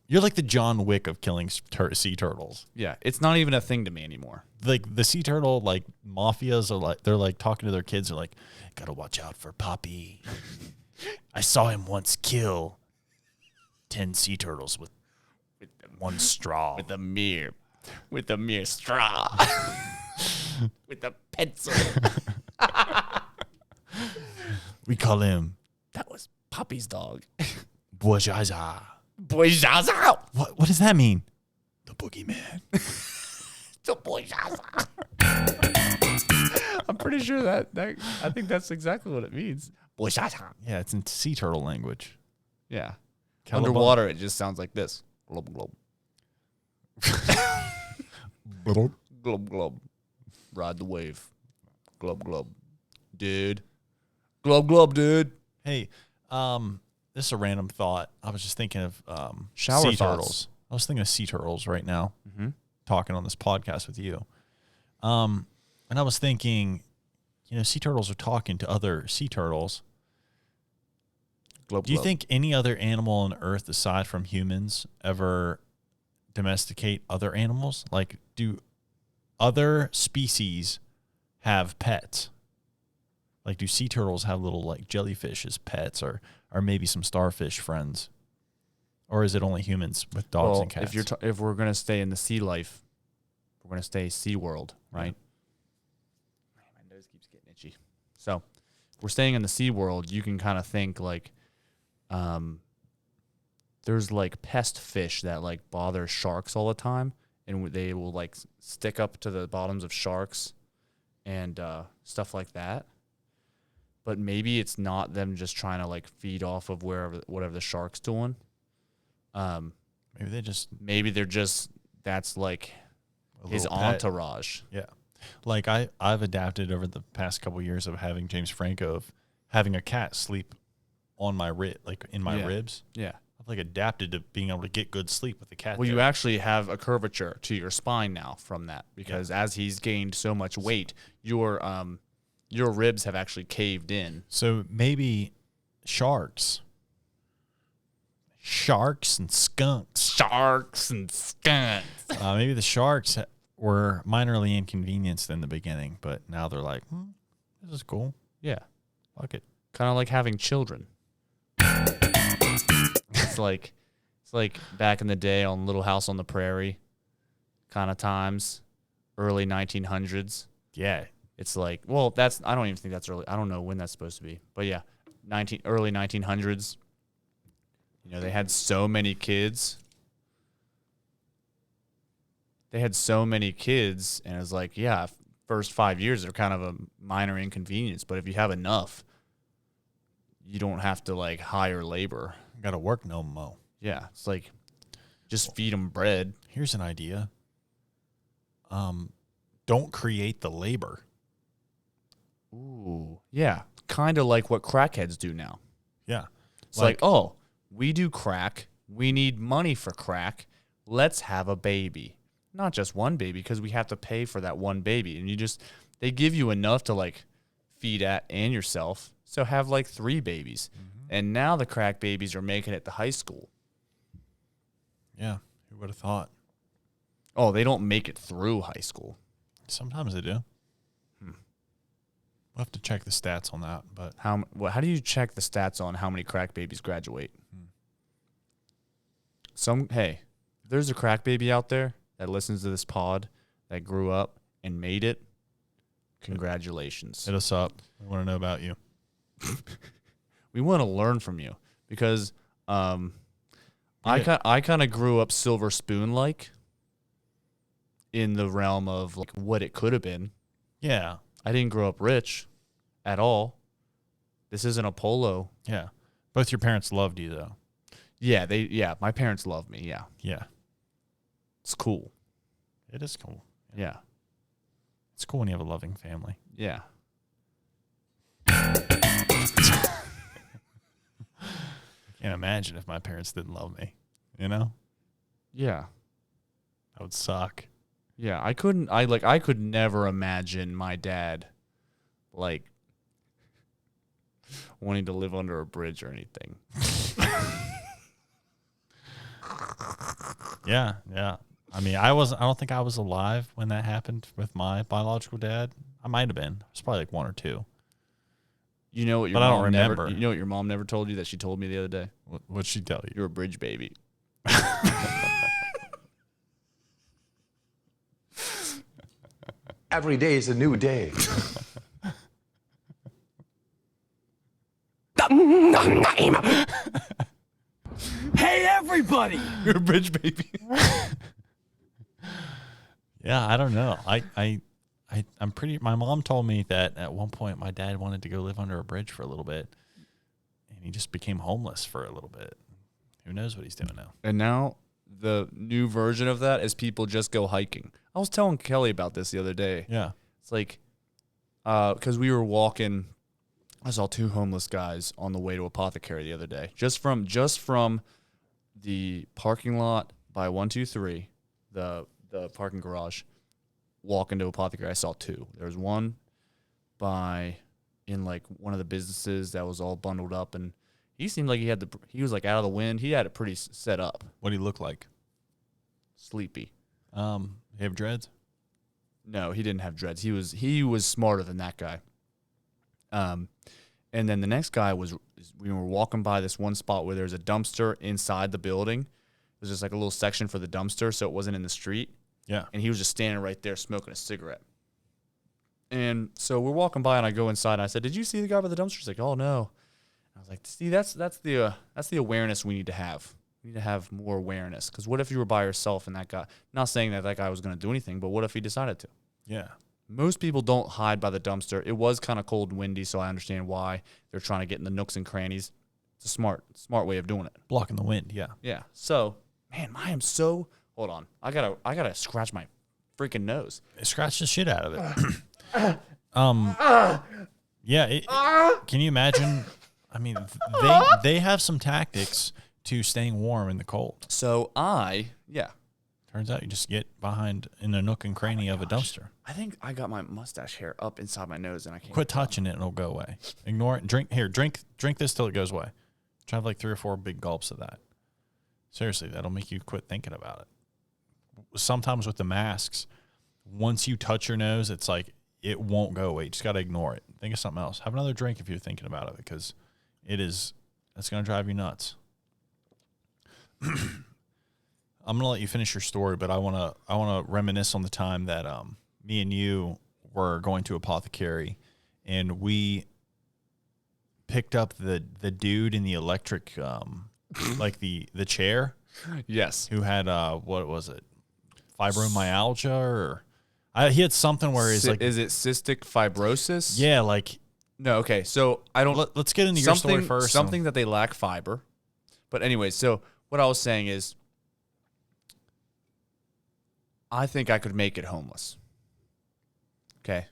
Speaker 1: You're like the John Wick of killing sea turtles.
Speaker 2: Yeah, it's not even a thing to me anymore.
Speaker 1: Like the sea turtle, like mafias are like, they're like talking to their kids. They're like, gotta watch out for Poppy. I saw him once kill 10 sea turtles with one straw.
Speaker 2: With a mere straw. With a pencil.
Speaker 1: We call him
Speaker 2: That was Poppy's dog.
Speaker 1: Bourgeois.
Speaker 2: Boy Zaza.
Speaker 1: What does that mean? The boogeyman.
Speaker 2: The boy Zaza. I'm pretty sure that I think that's exactly what it means. Boy Zaza.
Speaker 1: Yeah, it's in sea turtle language.
Speaker 2: Yeah.
Speaker 1: Cowabunga.
Speaker 2: Underwater, it just sounds like this. Glub, glub. Glub, glub. Ride the wave. Glub, glub. Dude. Glub, glub, dude.
Speaker 1: Hey, this is a random thought. I was just thinking of
Speaker 2: Shower
Speaker 1: sea
Speaker 2: thoughts.
Speaker 1: turtles. I was thinking of sea turtles right now,
Speaker 2: Mm-hmm.
Speaker 1: talking on this podcast with you. And I was thinking, sea turtles are talking to other sea turtles.
Speaker 2: Glub,
Speaker 1: Do you
Speaker 2: glub.
Speaker 1: think any other animal on Earth aside from humans ever domesticate other animals? Like, do other species have pets? Like, do sea turtles have little like jellyfish as pets, or maybe some starfish friends? Or is it only humans with dogs and cats?
Speaker 2: If we're gonna stay in the sea life, we're gonna stay Sea World, right? Yeah. My nose keeps getting itchy. So, if we're staying in the Sea World, you can kind of think like, there's like pest fish that like bother sharks all the time, and they will like stick up to the bottoms of sharks and stuff like that. But maybe it's not them just trying to like feed off of whatever the shark's doing. Maybe they're just that's like his entourage.
Speaker 1: Yeah. Like I've adapted over the past couple years of having James Franco, of having a cat sleep on my in my ribs.
Speaker 2: Yeah.
Speaker 1: I've like adapted to being able to get good sleep with the cat.
Speaker 2: Well, you actually have a curvature to your spine now from that, because as he's gained so much weight, your ribs have actually caved in.
Speaker 1: So maybe sharks and skunks. Maybe the sharks were minorly inconvenienced in the beginning, but now they're like, this is cool.
Speaker 2: Yeah.
Speaker 1: Fuck it.
Speaker 2: Kind of like having children. It's like back in the day on Little House on the Prairie kind of times, early 1900s.
Speaker 1: Yeah.
Speaker 2: It's like, well, I don't even think that's early. I don't know when that's supposed to be. But yeah, early 1900s. You know, they had so many kids. And it was like, yeah, first 5 years are kind of a minor inconvenience. But if you have enough, you don't have to, like, hire labor.
Speaker 1: Got to work no mo.
Speaker 2: Yeah, it's like, just feed them bread.
Speaker 1: Here's an idea. Don't create the labor.
Speaker 2: Ooh, yeah, kind of like what crackheads do now.
Speaker 1: Yeah.
Speaker 2: It's like, oh, we do crack. We need money for crack. Let's have a baby. Not just one baby, because we have to pay for that one baby. And they give you enough to, like, feed at and yourself. So have, like, 3 babies. Mm-hmm. And now the crack babies are making it to high school.
Speaker 1: Yeah, who would have thought?
Speaker 2: Oh, they don't make it through high school.
Speaker 1: Sometimes they do. We'll have to check the stats on that. But
Speaker 2: how do you check the stats on how many crack babies graduate? Hey, if there's a crack baby out there that listens to this pod that grew up and made it, congratulations.
Speaker 1: Hit us up. We want to know about you.
Speaker 2: We want to learn from you, because I kind of grew up silver spoon like in the realm of like what it could have been.
Speaker 1: Yeah.
Speaker 2: I didn't grow up rich at all. This isn't a polo.
Speaker 1: Yeah. Both your parents loved you though.
Speaker 2: Yeah, my parents love me. Yeah.
Speaker 1: Yeah.
Speaker 2: It's cool.
Speaker 1: It is cool.
Speaker 2: Yeah.
Speaker 1: It's cool when you have a loving family.
Speaker 2: Yeah.
Speaker 1: I can't imagine if my parents didn't love me, you know?
Speaker 2: Yeah.
Speaker 1: That would suck.
Speaker 2: Yeah, I could never imagine my dad like wanting to live under a bridge or anything.
Speaker 1: Yeah. I mean, I don't think I was alive when that happened with my biological dad. I might have been. I was probably like 1 or 2.
Speaker 2: You know what your
Speaker 1: but
Speaker 2: mom
Speaker 1: I don't remember.
Speaker 2: You know what your mom never told you that she told me the other day?
Speaker 1: What'd she tell you?
Speaker 2: You're a bridge baby.
Speaker 4: Every day is a new day.
Speaker 3: Hey, everybody!
Speaker 2: You're a bridge baby.
Speaker 1: Yeah, I don't know. I'm pretty. My mom told me that at one point my dad wanted to go live under a bridge for a little bit, and he just became homeless for a little bit. Who knows what he's doing now?
Speaker 2: And now the new version of that is people just go hiking. I was telling Kelly about this the other day.
Speaker 1: Yeah,
Speaker 2: it's like because we were walking. I saw 2 homeless guys on the way to Apothecary the other day. Just from the parking lot by 123, the parking garage, walking to Apothecary. I saw 2. There was one in like one of the businesses that was all bundled up, and he seemed like he was like out of the wind. He had it pretty set up.
Speaker 1: what do he look like?
Speaker 2: Sleepy.
Speaker 1: He have dreads?
Speaker 2: No, he didn't have dreads. He was smarter than that guy. And then the next guy we were walking by this one spot where there's a dumpster inside the building. It was just like a little section for the dumpster, so it wasn't in the street.
Speaker 1: Yeah.
Speaker 2: And he was just standing right there smoking a cigarette. And so we're walking by, and I go inside, and I said, "Did you see the guy by the dumpster?" He's like, "Oh no." I was like, "See, that's the awareness we need to have. We need to have more awareness. Because what if you were by yourself and that guy? Not saying that guy was going to do anything, but what if he decided to?
Speaker 1: Yeah.
Speaker 2: Most people don't hide by the dumpster. It was kind of cold and windy, so I understand why they're trying to get in the nooks and crannies. It's a smart way of doing it.
Speaker 1: Blocking the wind. Yeah.
Speaker 2: Yeah. So, man, I am so. Hold on. I gotta scratch my freaking nose.
Speaker 1: Scratch the shit out of it. Yeah. Can you imagine? I mean, they have some tactics to staying warm in the cold.
Speaker 2: So
Speaker 1: Turns out you just get behind in a nook and cranny of a dumpster.
Speaker 2: I think I got my mustache hair up inside my nose and I can't.
Speaker 1: Quit touching it and it'll go away. Ignore it. Drink this till it goes away. Try to have like 3 or 4 big gulps of that. Seriously, that'll make you quit thinking about it. Sometimes with the masks, once you touch your nose, it's like it won't go away. You just got to ignore it. Think of something else. Have another drink if you're thinking about it, because that's going to drive you nuts. I'm going to let you finish your story, but I want to reminisce on the time that me and you were going to Apothecary, and we picked up the dude in the electric like the chair.
Speaker 2: Yes.
Speaker 1: Who had what was it? Fibromyalgia, or he had something where he's like,
Speaker 2: is it cystic fibrosis?
Speaker 1: Yeah, like
Speaker 2: no. Okay, so I don't.
Speaker 1: Let's get into your story first.
Speaker 2: Something that they lack fiber. But anyway, so what I was saying is, I think I could make it homeless. Okay,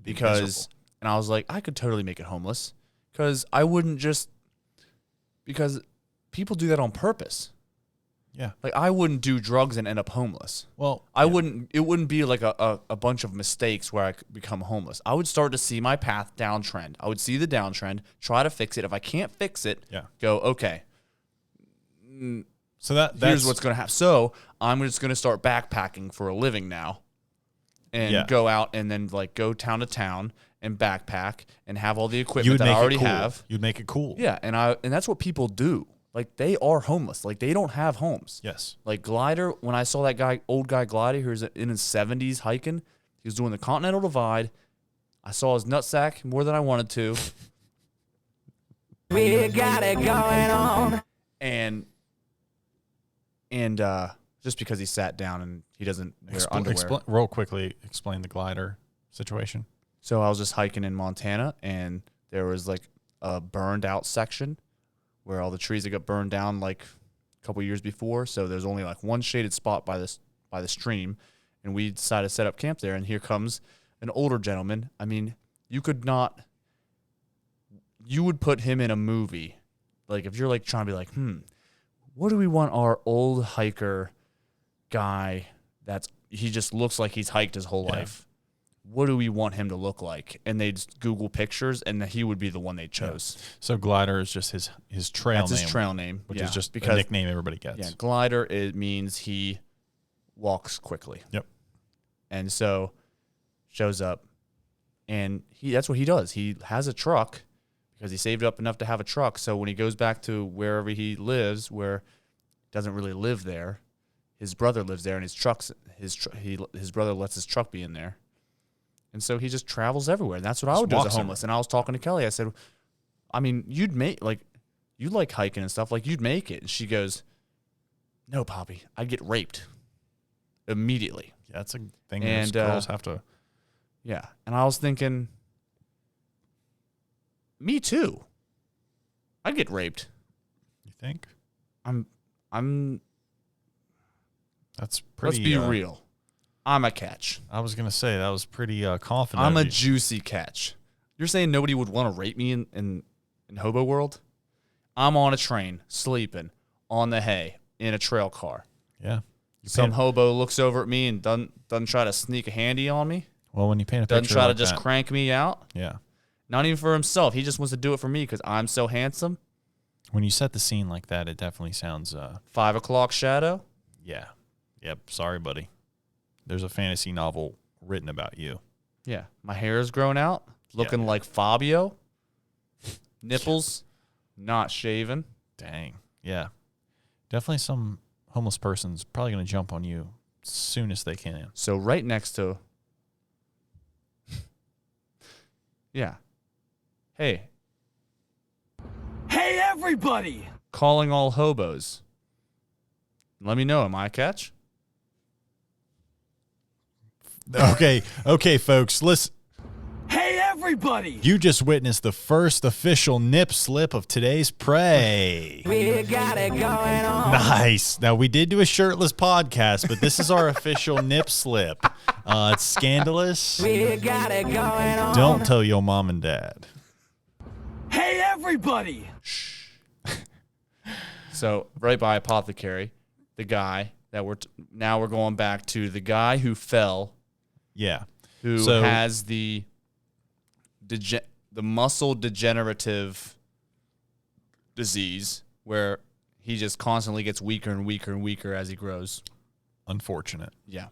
Speaker 2: because and I was like, I could totally make it homeless because I wouldn't just because people do that on purpose.
Speaker 1: Yeah.
Speaker 2: Like, I wouldn't do drugs and end up homeless.
Speaker 1: Well,
Speaker 2: I wouldn't. It wouldn't be like a bunch of mistakes where I could become homeless. I would start to see my path downtrend. I would see the downtrend, try to fix it. If I can't fix it, go, okay.
Speaker 1: So
Speaker 2: here's what's going to happen. So I'm just going to start backpacking for a living now and go out and then like go town to town and backpack and have all the equipment that I already have.
Speaker 1: You'd make it cool.
Speaker 2: Yeah. And that's what people do. Like, they are homeless. Like, they don't have homes.
Speaker 1: Yes.
Speaker 2: Like, Glider, when I saw that old guy Glider, who was in his 70s hiking, he was doing the Continental Divide. I saw his nutsack more than I wanted to.
Speaker 3: We got it going on.
Speaker 2: And just because he sat down and he doesn't wear underwear.
Speaker 1: Real quickly, explain the Glider situation.
Speaker 2: So I was just hiking in Montana, and there was, like, a burned-out section where all the trees that got burned down like a couple years before. So there's only like one shaded spot by the stream, and we decided to set up camp there. And here comes an older gentleman. I mean, you would put him in a movie. Like, if you're like trying to be like, what do we want our old hiker guy he just looks like he's hiked his whole life. What do we want him to look like? And they'd Google pictures, and he would be the one they chose.
Speaker 1: Yeah. So Glider is just his trail name.
Speaker 2: That's his trail name.
Speaker 1: Which is just a nickname everybody gets.
Speaker 2: Yeah, Glider, it means he walks quickly.
Speaker 1: Yep.
Speaker 2: And so shows up, and that's what he does. He has a truck because he saved up enough to have a truck. So when he goes back to wherever he lives, where he doesn't really live there, his brother lives there, and his brother lets his truck be in there. And so he just travels everywhere. And that's what I would do as a homeless. And I was talking to Kelly. I said, I mean, you like hiking and stuff. Like, you'd make it. And she goes, no, Poppy, I'd get raped immediately.
Speaker 1: Yeah, that's a thing that girls have to.
Speaker 2: Yeah. And I was thinking, me too. I'd get raped.
Speaker 1: You think? That's pretty.
Speaker 2: Let's be real. I'm a catch.
Speaker 1: I was going to say, that was pretty confident.
Speaker 2: I'm a juicy catch. You're saying nobody would want to rape me in hobo world? I'm on a train, sleeping, on the hay, in a trail car.
Speaker 1: Yeah.
Speaker 2: Some hobo looks over at me and doesn't try to sneak a handy on me.
Speaker 1: Well, when you paint a picture
Speaker 2: doesn't try
Speaker 1: like
Speaker 2: to just
Speaker 1: that,
Speaker 2: crank me out.
Speaker 1: Yeah.
Speaker 2: Not even for himself. He just wants to do it for me because I'm so handsome.
Speaker 1: When you set the scene like that, it definitely sounds...
Speaker 2: 5 o'clock shadow?
Speaker 1: Yeah. Yep. Sorry, buddy. There's a fantasy novel written about you.
Speaker 2: Yeah. My hair is grown out, looking like Fabio. Nipples, not shaven.
Speaker 1: Dang. Yeah. Definitely some homeless person's probably going to jump on you as soon as they can.
Speaker 2: So right next to... Yeah. Hey.
Speaker 5: Hey, everybody!
Speaker 2: Calling all hobos. Let me know. Am I a catch?
Speaker 1: Okay, folks, listen.
Speaker 5: Hey, everybody!
Speaker 1: You just witnessed the first official nip slip of today's prey.
Speaker 5: We got it going on.
Speaker 1: Nice. Now, we did do a shirtless podcast, but this is our official nip slip. It's scandalous.
Speaker 5: We got it going on.
Speaker 1: Don't tell your mom and dad.
Speaker 5: Hey, everybody!
Speaker 2: So right by Apothecary, the guy that now we're going back to the guy who fell,
Speaker 1: Yeah.
Speaker 2: who has the muscle degenerative disease where he just constantly gets weaker and weaker and weaker as he grows.
Speaker 1: Unfortunate.
Speaker 2: Yeah.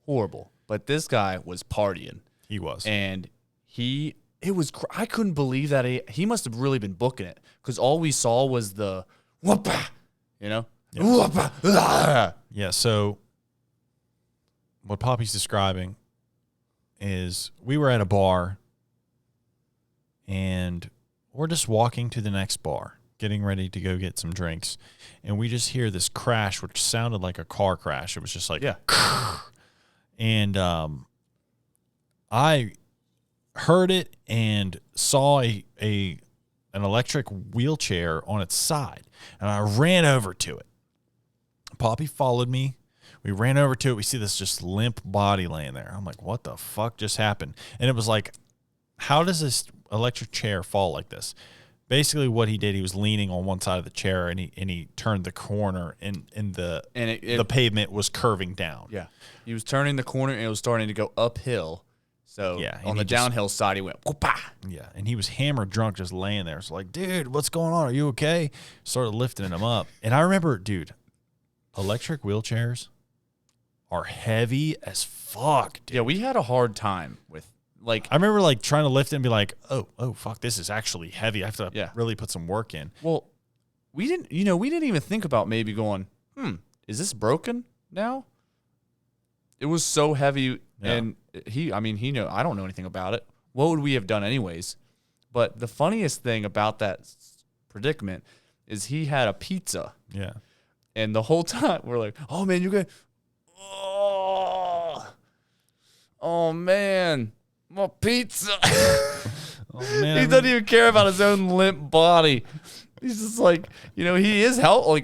Speaker 2: Horrible. But this guy was partying.
Speaker 1: He was.
Speaker 2: And I couldn't believe that he must have really been booking it because all we saw was the whoopah, you know?
Speaker 1: Yeah.
Speaker 2: Whoopah, ah.
Speaker 1: Yeah, so what Poppy's describing is we were at a bar and we're just walking to the next bar, getting ready to go get some drinks, and we just hear this crash, which sounded like a car crash. It was just like,
Speaker 2: Yeah.
Speaker 1: And I heard it and saw an electric wheelchair on its side, and I ran over to it. Poppy followed me. We ran over to it. We see this just limp body laying there. I'm like, what the fuck just happened? And it was like, how does this electric chair fall like this? Basically what he did, he was leaning on one side of the chair and he turned the corner and the pavement was curving down.
Speaker 2: Yeah. He was turning the corner and it was starting to go uphill. So
Speaker 1: Yeah, and
Speaker 2: on the downhill side, he went, whoopah.
Speaker 1: Yeah, and he was hammered drunk just laying there. It's like, dude, what's going on? Are you okay? Started lifting him up. And I remember, dude, electric wheelchairs are heavy as fuck, dude.
Speaker 2: Yeah, we had a hard time with, like,
Speaker 1: I remember, like, trying to lift it and be like, oh, fuck, this is actually heavy. I have to really put some work in.
Speaker 2: well, we didn't even think about maybe going, is this broken now? It was so heavy, and he knew, I don't know anything about it. What would we have done anyways? But the funniest thing about that predicament is he had a pizza.
Speaker 1: Yeah.
Speaker 2: And the whole time we're like, oh man, you're good. Oh man, my pizza.
Speaker 1: Oh, man.
Speaker 2: He doesn't even care about his own limp body. He's just like, he is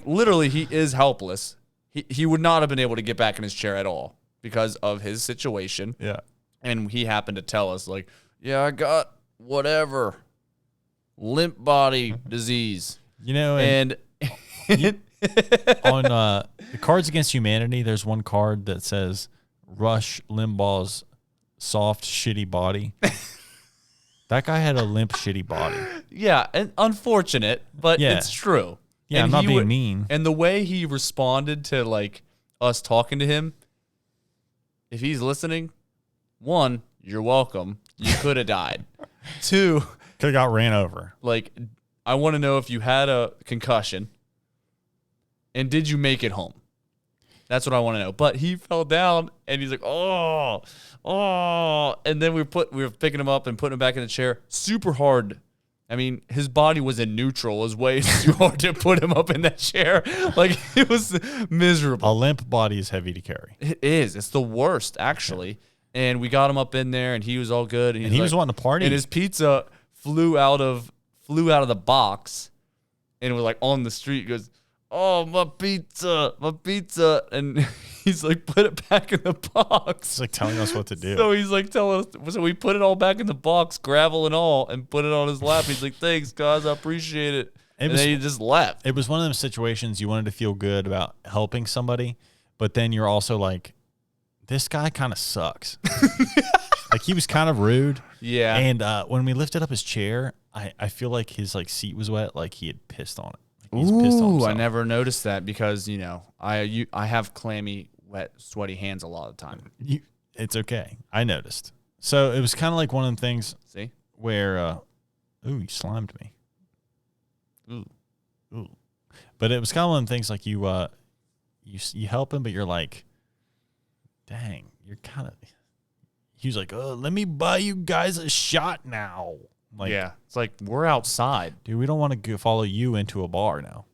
Speaker 2: literally he is helpless. He would not have been able to get back in his chair at all because of his situation.
Speaker 1: Yeah.
Speaker 2: And he happened to tell us, like, yeah, I got whatever limp body disease.
Speaker 1: And on the Cards Against Humanity, there's one card that says Rush Limbaugh's soft, shitty body. That guy had a limp, shitty body.
Speaker 2: Yeah, and unfortunate, but it's true.
Speaker 1: Yeah,
Speaker 2: and
Speaker 1: I'm not being mean.
Speaker 2: And the way he responded to, like, us talking to him, if he's listening, 1, you're welcome. You could have died. 2,
Speaker 1: could have got ran over.
Speaker 2: Like, I want to know if you had a concussion and did you make it home? That's what I want to know. But he fell down and he's like, oh. And then we were picking him up and putting him back in the chair. Super hard. I mean, his body was in neutral. It was way too hard to put him up in that chair. Like, it was miserable.
Speaker 1: A limp body is heavy to carry.
Speaker 2: It is. It's the worst, actually. Yeah. And we got him up in there and he was all good.
Speaker 1: And he was wanting to party.
Speaker 2: And his pizza flew out of the box and it was like on the street. He goes, oh, my pizza. And he's like, put it back in the box.
Speaker 1: He's like telling us what to do.
Speaker 2: So he's like telling us, so we put it all back in the box, gravel and all, and put it on his lap. He's like, thanks, guys, I appreciate it. And then he just left.
Speaker 1: It was one of those situations you wanted to feel good about helping somebody, but then you're also like, this guy kind of sucks. Like, he was kind of rude.
Speaker 2: Yeah.
Speaker 1: And when we lifted up his chair, I feel like his seat was wet, like he had pissed on it. He's pissed on himself.
Speaker 2: I never noticed that because, I have clammy, wet, sweaty hands a lot of the time.
Speaker 1: It's okay. I noticed. So it was kind of like one of the things
Speaker 2: See?
Speaker 1: where, ooh, you slimed me.
Speaker 2: Ooh.
Speaker 1: But it was kind of one of the things like you help him, but you're like, dang, you're kind of. He was like, oh, let me buy you guys a shot now. Like,
Speaker 2: Yeah. It's like, we're outside.
Speaker 1: dude, we don't want to follow you into a bar now.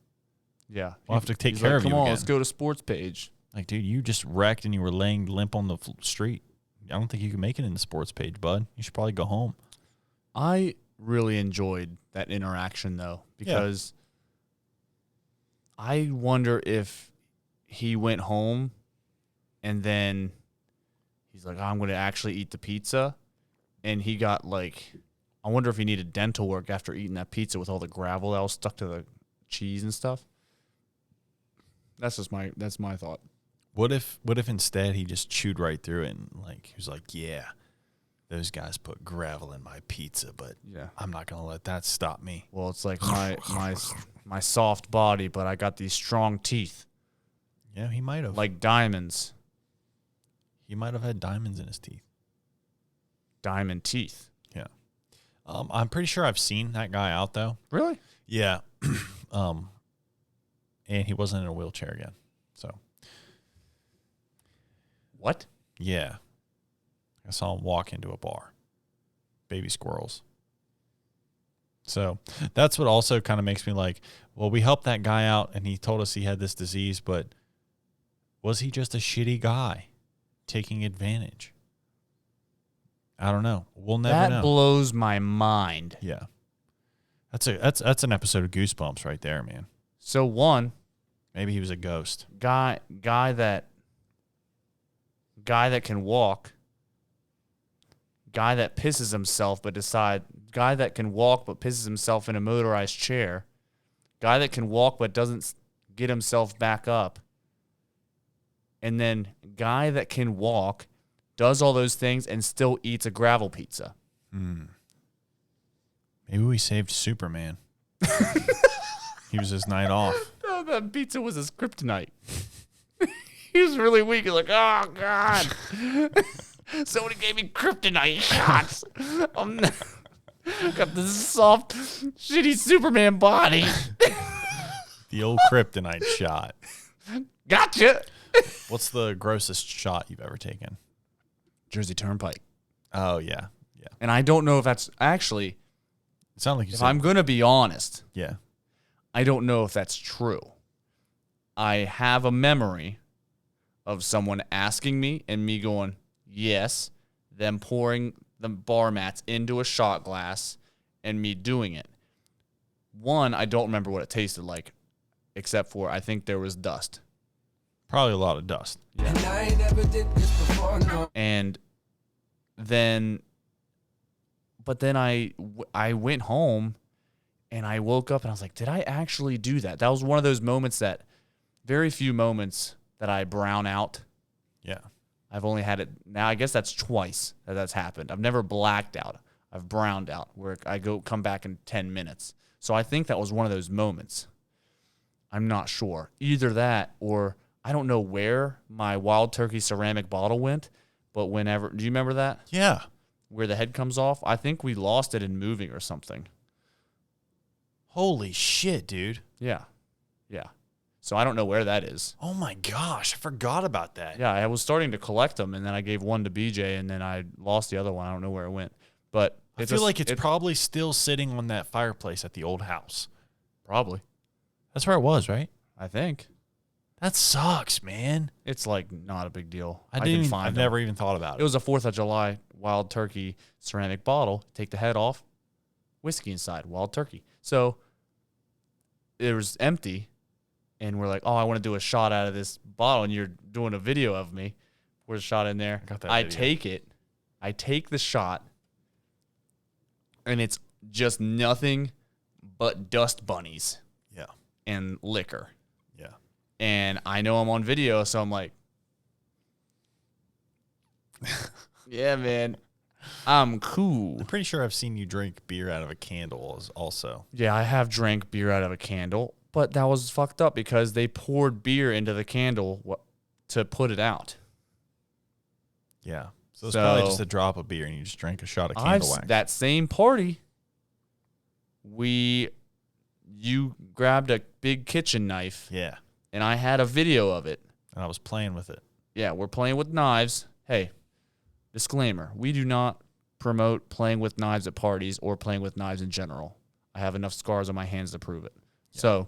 Speaker 2: Yeah.
Speaker 1: We'll have to take
Speaker 2: He's
Speaker 1: care
Speaker 2: like,
Speaker 1: of you
Speaker 2: Come on,
Speaker 1: again.
Speaker 2: let's go to sports page.
Speaker 1: Like, dude, you just wrecked and you were laying limp on the street. I don't think you can make it in the sports page, bud. You should probably go home.
Speaker 2: I really enjoyed that interaction, though, because I wonder if he went home and then he's like, I'm going to actually eat the pizza. And he got like, I wonder if he needed dental work after eating that pizza with all the gravel that was stuck to the cheese and stuff. That's my thought.
Speaker 1: What if instead he just chewed right through it and like he was like, yeah, those guys put gravel in my pizza, but
Speaker 2: Yeah.
Speaker 1: I'm not gonna let that stop me.
Speaker 2: Well, it's like my soft body, but I got these strong teeth,
Speaker 1: Yeah, he might have.
Speaker 2: like diamonds.
Speaker 1: He might have had diamonds in his teeth.
Speaker 2: Diamond teeth.
Speaker 1: Yeah. I'm pretty sure I've seen that guy out though.
Speaker 2: Really?
Speaker 1: Yeah. And he wasn't in a wheelchair again. So
Speaker 2: What?
Speaker 1: yeah. I saw him walk into a bar. Baby squirrels. So that's what also kind of makes me like, well, we helped that guy out and he told us he had this disease, but was he just a shitty guy taking advantage? I don't know. We'll never
Speaker 2: That
Speaker 1: know.
Speaker 2: blows my mind.
Speaker 1: Yeah. That's an episode of Goosebumps right there, man.
Speaker 2: So one
Speaker 1: Maybe he was a ghost.
Speaker 2: guy that can walk, guy that pisses himself guy that can walk but pisses himself in a motorized chair, guy that can walk but doesn't get himself back up, and then guy that can walk, does all those things and still eats a gravel pizza.
Speaker 1: Maybe we saved Superman. He was his night off.
Speaker 2: Oh, that pizza was his kryptonite. He was really weak. He's like, oh, God. Somebody gave me kryptonite shots. Got this soft, shitty Superman body.
Speaker 1: The old kryptonite shot.
Speaker 2: Gotcha.
Speaker 1: What's the grossest shot you've ever taken?
Speaker 2: Jersey Turnpike.
Speaker 1: Oh, yeah. Yeah.
Speaker 2: And I don't know if that's actually,
Speaker 1: It sounded like you
Speaker 2: if
Speaker 1: said.
Speaker 2: I'm going to be honest,
Speaker 1: Yeah.
Speaker 2: I don't know if that's true. I have a memory of someone asking me and me going, yes, them pouring the bar mats into a shot glass and me doing it. One, I don't remember what it tasted like, except for I think there was dust.
Speaker 1: Probably a lot of dust.
Speaker 3: And I ain't never did this before, no.
Speaker 2: And then, but then I went home and I woke up and I was like, did I actually do that? That was one of those moments that, very few moments that I brown out.
Speaker 1: Yeah.
Speaker 2: I've only had it now. I guess that's twice that's happened. I've never blacked out. I've browned out where I come back in 10 minutes. So I think that was one of those moments. I'm not sure. Either that or I don't know where my Wild Turkey ceramic bottle went, but whenever, do you remember that?
Speaker 1: Yeah.
Speaker 2: Where the head comes off? I think we lost it in moving or something.
Speaker 1: Holy shit, dude.
Speaker 2: Yeah. Yeah. So I don't know where that is.
Speaker 1: Oh my gosh. I forgot about that.
Speaker 2: Yeah, I was starting to collect them, and then I gave one to BJ, and then I lost the other one. I don't know where it went. But
Speaker 1: I feel like it's probably still sitting on that fireplace at the old house.
Speaker 2: probably,
Speaker 1: That's where it was, right?
Speaker 2: I think.
Speaker 1: That sucks, man.
Speaker 2: It's like not a big deal.
Speaker 1: I've never even thought about
Speaker 2: It
Speaker 1: it.
Speaker 2: was a 4th of July Wild Turkey ceramic bottle. Take the head off, whiskey inside, Wild Turkey. So it was empty, and we're like, oh, I want to do a shot out of this bottle, and you're doing a video of me. Where's a shot in there?
Speaker 1: got that
Speaker 2: I
Speaker 1: video.
Speaker 2: take it. I take the shot, and it's just nothing but dust bunnies
Speaker 1: Yeah.
Speaker 2: and liquor.
Speaker 1: Yeah.
Speaker 2: And I know I'm on video, so I'm like, yeah, man, I'm cool.
Speaker 1: I'm pretty sure I've seen you drink beer out of a candle also.
Speaker 2: Yeah, I have drank beer out of a candle, but that was fucked up because they poured beer into the candle to put it out.
Speaker 1: Yeah. So it's probably just a drop of beer and you just drank a shot of candle wax.
Speaker 2: That same party, you grabbed a big kitchen knife.
Speaker 1: Yeah.
Speaker 2: And I had a video of it.
Speaker 1: And I was playing with it.
Speaker 2: Yeah, we're playing with knives. Hey, disclaimer, we do not promote playing with knives at parties or playing with knives in general. I have enough scars on my hands to prove it. Yeah. So,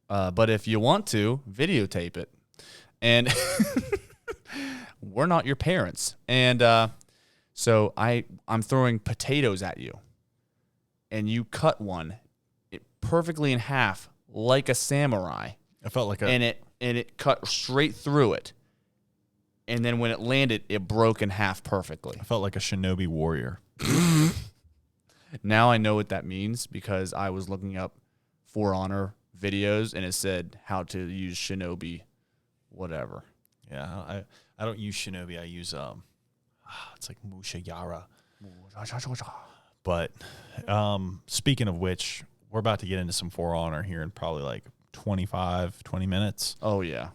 Speaker 2: but if you want to, videotape it. And we're not your parents. And so I'm throwing potatoes at you. And you cut one perfectly in half like a samurai.
Speaker 1: I felt like
Speaker 2: and it cut straight through it. And then when it landed, it broke in half perfectly.
Speaker 1: I felt like a shinobi warrior.
Speaker 2: Now I know what that means because I was looking up For Honor videos and it said how to use shinobi whatever.
Speaker 1: Yeah, I don't use shinobi. I use it's like Mushayara. But speaking of which, we're about to get into some For Honor here in probably like 20 minutes.
Speaker 2: Oh yeah.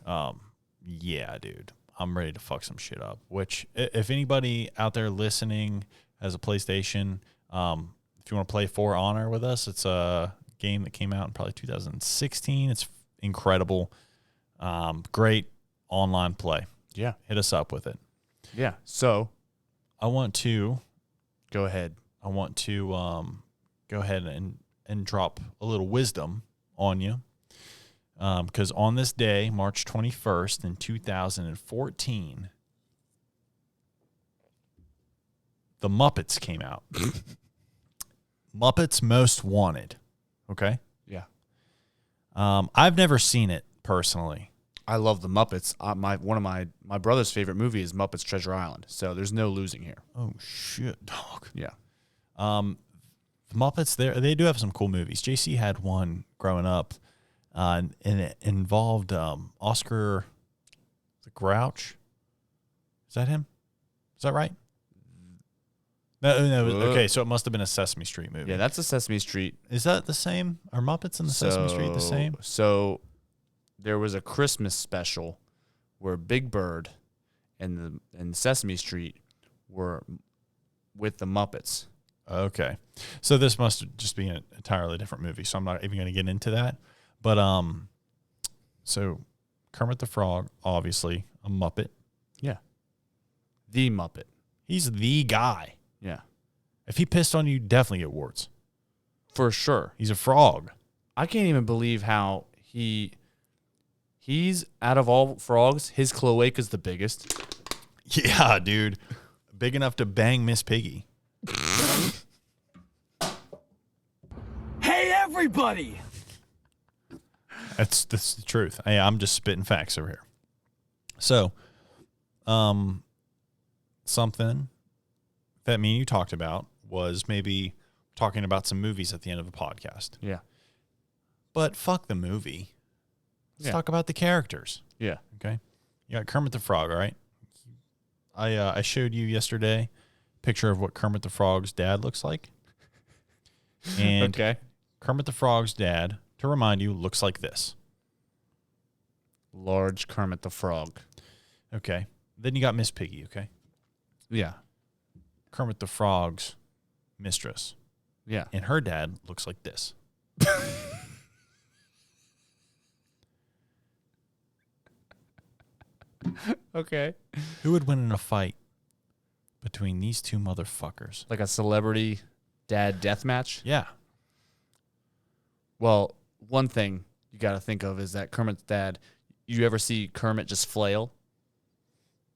Speaker 1: Yeah, dude. I'm ready to fuck some shit up. Which, if anybody out there listening has a PlayStation, if you want to play For Honor with us, it's a game that came out in probably 2016. It's incredible. Great online play.
Speaker 2: Yeah.
Speaker 1: Hit us up with it.
Speaker 2: Yeah. So
Speaker 1: I want to
Speaker 2: go ahead.
Speaker 1: I want to go ahead and drop a little wisdom on you. Because on this day, March 21st in 2014, the Muppets came out. Muppets Most Wanted. Okay?
Speaker 2: Yeah.
Speaker 1: I've never seen it personally.
Speaker 2: I love the Muppets. One of my brother's favorite movie is Muppets Treasure Island. So there's no losing here.
Speaker 1: Oh shit, dog.
Speaker 2: Yeah.
Speaker 1: The Muppets, they do have some cool movies. JC had one growing up, and it involved Oscar the Grouch. Is that him? Is that right? No. Okay, so it must have been a Sesame Street movie.
Speaker 2: Yeah, that's a Sesame Street.
Speaker 1: Is that the same? Are Muppets and the Sesame Street the same?
Speaker 2: So there was a Christmas special where Big Bird and Sesame Street were with the Muppets.
Speaker 1: Okay. So this must just be an entirely different movie, so I'm not even going to get into that. But so Kermit the Frog, obviously a Muppet.
Speaker 2: Yeah. The Muppet.
Speaker 1: He's the guy.
Speaker 2: Yeah.
Speaker 1: If he pissed on you, definitely get warts.
Speaker 2: For sure.
Speaker 1: He's a frog.
Speaker 2: I can't even believe how he's out of all frogs, his cloaca's the biggest.
Speaker 1: Yeah, dude. Big enough to bang Miss Piggie.
Speaker 5: Hey, everybody!
Speaker 1: That's the truth. I'm just spitting facts over here. So, something that me and you talked about was maybe talking about some movies at the end of the podcast.
Speaker 2: Yeah.
Speaker 1: But fuck the movie. Let's
Speaker 2: Yeah.
Speaker 1: talk about the characters.
Speaker 2: Yeah.
Speaker 1: Okay. You got Kermit the Frog, all right? I showed you yesterday a picture of what Kermit the Frog's dad looks like. And
Speaker 2: Okay.
Speaker 1: Kermit the Frog's dad, to remind you, looks like this.
Speaker 2: Large Kermit the Frog.
Speaker 1: Okay. Then you got Miss Piggie, okay?
Speaker 2: Yeah.
Speaker 1: Kermit the Frog's mistress.
Speaker 2: Yeah.
Speaker 1: And her dad looks like this.
Speaker 2: Okay.
Speaker 1: Who would win in a fight between these two motherfuckers?
Speaker 2: Like a celebrity dad death match?
Speaker 1: Yeah.
Speaker 2: Well, one thing you got to think of is that Kermit's dad, you ever see Kermit just flail?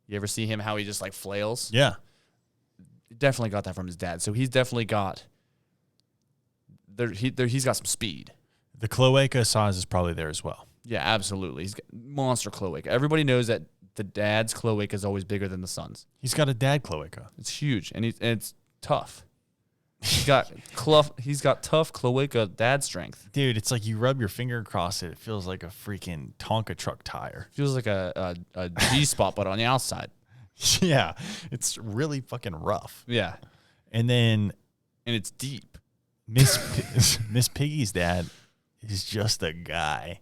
Speaker 2: You ever see him how he just like flails?
Speaker 1: Yeah.
Speaker 2: Definitely got that from his dad. So he's definitely got he's got some speed.
Speaker 1: The cloaca size is probably there as well.
Speaker 2: Yeah, absolutely. He's got monster cloaca. Everybody knows that the dad's cloaca is always bigger than the son's.
Speaker 1: He's got a dad cloaca.
Speaker 2: It's huge and it's tough. He's got tough cloaca dad strength.
Speaker 1: Dude, it's like you rub your finger across it. It feels like a freaking Tonka truck tire.
Speaker 2: Feels like a G spot, but on the outside.
Speaker 1: Yeah. It's really fucking rough.
Speaker 2: Yeah.
Speaker 1: And then
Speaker 2: And it's deep.
Speaker 1: Miss Piggie's dad is just a guy.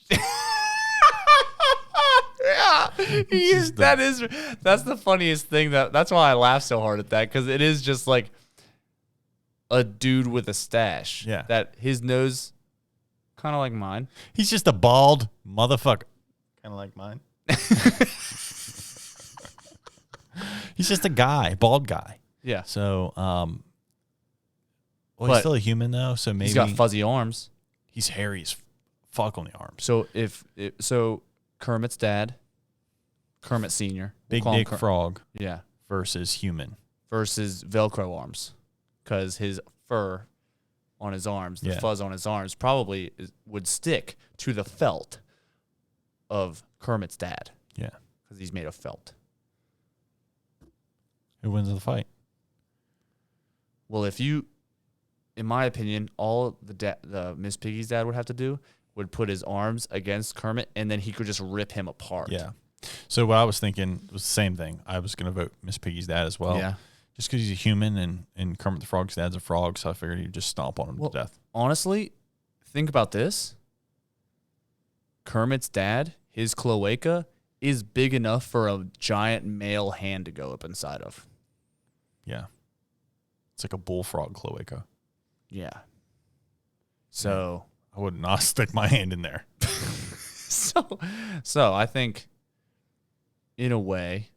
Speaker 2: Yeah. That's the funniest thing. That's why I laugh so hard at that, because it is just like a dude with a stash.
Speaker 1: Yeah.
Speaker 2: That his nose kind of like mine.
Speaker 1: He's just a bald motherfucker. Kind of like mine. He's just a guy, bald guy.
Speaker 2: Yeah.
Speaker 1: So, well,
Speaker 2: But
Speaker 1: he's still a human though. So maybe
Speaker 2: he's got fuzzy arms.
Speaker 1: he's hairy as fuck on the arms.
Speaker 2: So Kermit's dad, Kermit Senior,
Speaker 1: Big Dick Frog
Speaker 2: yeah,
Speaker 1: versus human.
Speaker 2: versus Velcro arms, because his fur on his arms, the
Speaker 1: Yeah.
Speaker 2: fuzz on his arms, probably would stick to the felt of Kermit's dad,
Speaker 1: Yeah.
Speaker 2: because he's made of felt.
Speaker 1: Who wins the fight?
Speaker 2: Well, in my opinion, all the Miss Piggie's dad would have to do would put his arms against Kermit, and then he could just rip him apart.
Speaker 1: Yeah. So what I was thinking was the same thing. I was going to vote Miss Piggy's dad as well.
Speaker 2: Yeah.
Speaker 1: Just because he's a human and Kermit the Frog's dad's a frog, so I figured he'd just stomp on him to death.
Speaker 2: Honestly, think about this. Kermit's dad, his cloaca, is big enough for a giant male hand to go up inside of.
Speaker 1: Yeah. It's like a bullfrog cloaca.
Speaker 2: Yeah. So
Speaker 1: I would not stick my hand in there.
Speaker 2: so I think, in a way,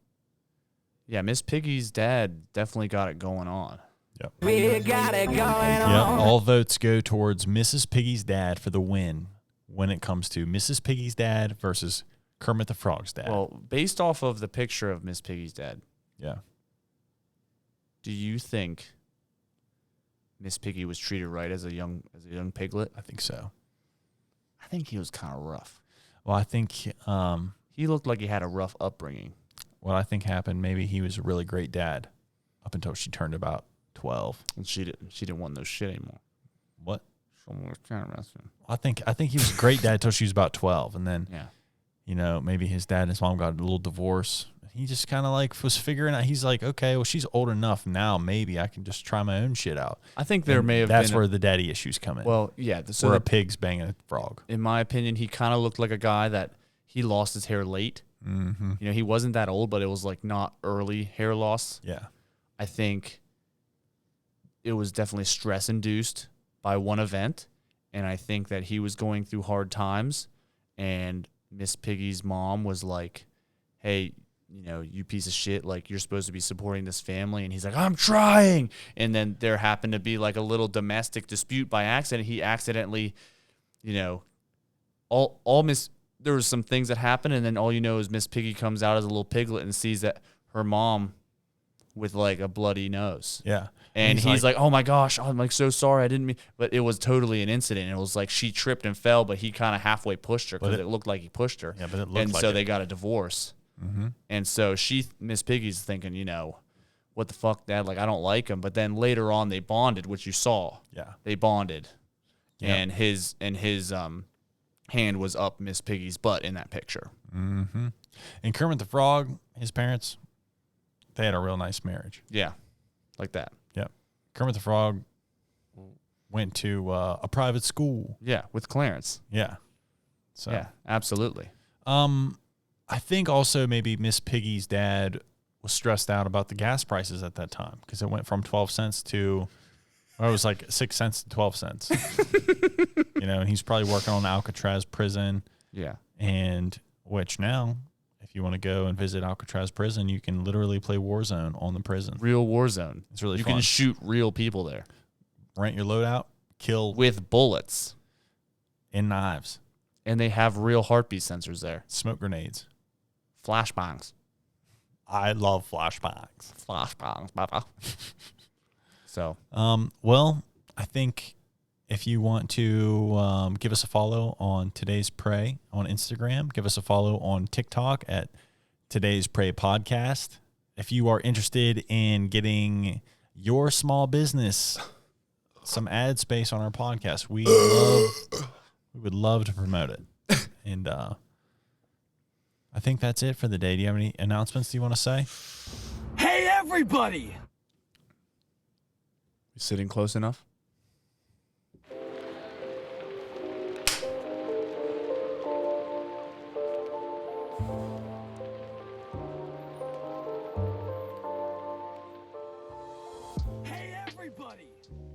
Speaker 2: yeah, Miss Piggie's dad definitely got it going on.
Speaker 1: Yep.
Speaker 5: We got it going
Speaker 1: Yep.
Speaker 5: on.
Speaker 1: All votes go towards Mrs. Piggy's dad for the win when it comes to Mrs. Piggy's dad versus Kermit the Frog's dad.
Speaker 2: Well, based off of the picture of Miss Piggie's dad,
Speaker 1: yeah.
Speaker 2: do you think Miss Piggie was treated right as a young piglet?
Speaker 1: I think so.
Speaker 2: I think he was kind of rough.
Speaker 1: Well, I think
Speaker 2: He looked like he had a rough upbringing.
Speaker 1: what I think happened, maybe he was a really great dad up until she turned about 12.
Speaker 2: And she didn't want no shit anymore.
Speaker 1: What?
Speaker 2: Someone was trying to mess with him.
Speaker 1: I think he was a great dad until she was about 12, and then
Speaker 2: Yeah.
Speaker 1: maybe his dad and his mom got a little divorce. He just kind of like was figuring out. He's like, okay, well, she's old enough now. Maybe I can just try my own shit out.
Speaker 2: I think there
Speaker 1: And
Speaker 2: may have
Speaker 1: that's
Speaker 2: been
Speaker 1: where the daddy issues come in.
Speaker 2: well, yeah. So
Speaker 1: where a pig's banging a frog.
Speaker 2: in my opinion, he kind of looked like a guy that he lost his hair late.
Speaker 1: Mm-hmm.
Speaker 2: He wasn't that old, but it was like not early hair loss.
Speaker 1: Yeah.
Speaker 2: I think it was definitely stress induced by one event, and I think that he was going through hard times, and Miss Piggie's mom was like, "Hey, you piece of shit, like you're supposed to be supporting this family," and he's like, "I'm trying," and then there happened to be like a little domestic dispute by accident. He accidentally, there was some things that happened, and then all is Miss Piggie comes out as a little piglet and sees that her mom with like a bloody nose.
Speaker 1: Yeah.
Speaker 2: And he's like, "Oh my gosh, I'm like so sorry, I didn't mean." But it was totally an incident. It was like she tripped and fell, but he kind of halfway pushed her because it looked like he pushed her.
Speaker 1: Yeah, but it looked
Speaker 2: and
Speaker 1: like
Speaker 2: so
Speaker 1: it.
Speaker 2: they got a divorce.
Speaker 1: Mm-hmm.
Speaker 2: And so Miss Piggie's thinking, what the fuck, Dad? Like I don't like him. But then later on, they bonded, which you saw.
Speaker 1: Yeah.
Speaker 2: They bonded,
Speaker 1: Yeah.
Speaker 2: and his hand was up Miss Piggie's butt in that picture.
Speaker 1: Mm-hmm. And Kermit the Frog, his parents, they had a real nice marriage.
Speaker 2: Yeah, like that.
Speaker 1: Yep. Kermit the Frog went to a private school.
Speaker 2: Yeah, with Clarence.
Speaker 1: Yeah. So
Speaker 2: Yeah, absolutely.
Speaker 1: I think also maybe Miss Piggy's dad was stressed out about the gas prices at that time because it went from 12 cents to, it was like 6 cents to 12 cents. And he's probably working on Alcatraz prison.
Speaker 2: Yeah.
Speaker 1: And which now, if you want to go and visit Alcatraz prison, you can literally play Warzone on the prison.
Speaker 2: Real war zone.
Speaker 1: It's really
Speaker 2: you
Speaker 1: fun.
Speaker 2: can shoot real people there
Speaker 1: Rent your loadout, kill
Speaker 2: with bullets,
Speaker 1: and knives,
Speaker 2: and they have real heartbeat sensors there.
Speaker 1: smoke grenades.
Speaker 2: Flashbangs.
Speaker 1: I love flashbangs.
Speaker 2: Flashbangs, Papa. So,
Speaker 1: Well, I think if you want to give us a follow on Today's Pray on Instagram, give us a follow on TikTok at Today's Pray Podcast. If you are interested in getting your small business some ad space on our podcast, we would love to promote it. And I think that's it for the day. Do you have any announcements you want to say?
Speaker 5: Hey, everybody!
Speaker 2: you sitting close enough?
Speaker 5: everybody.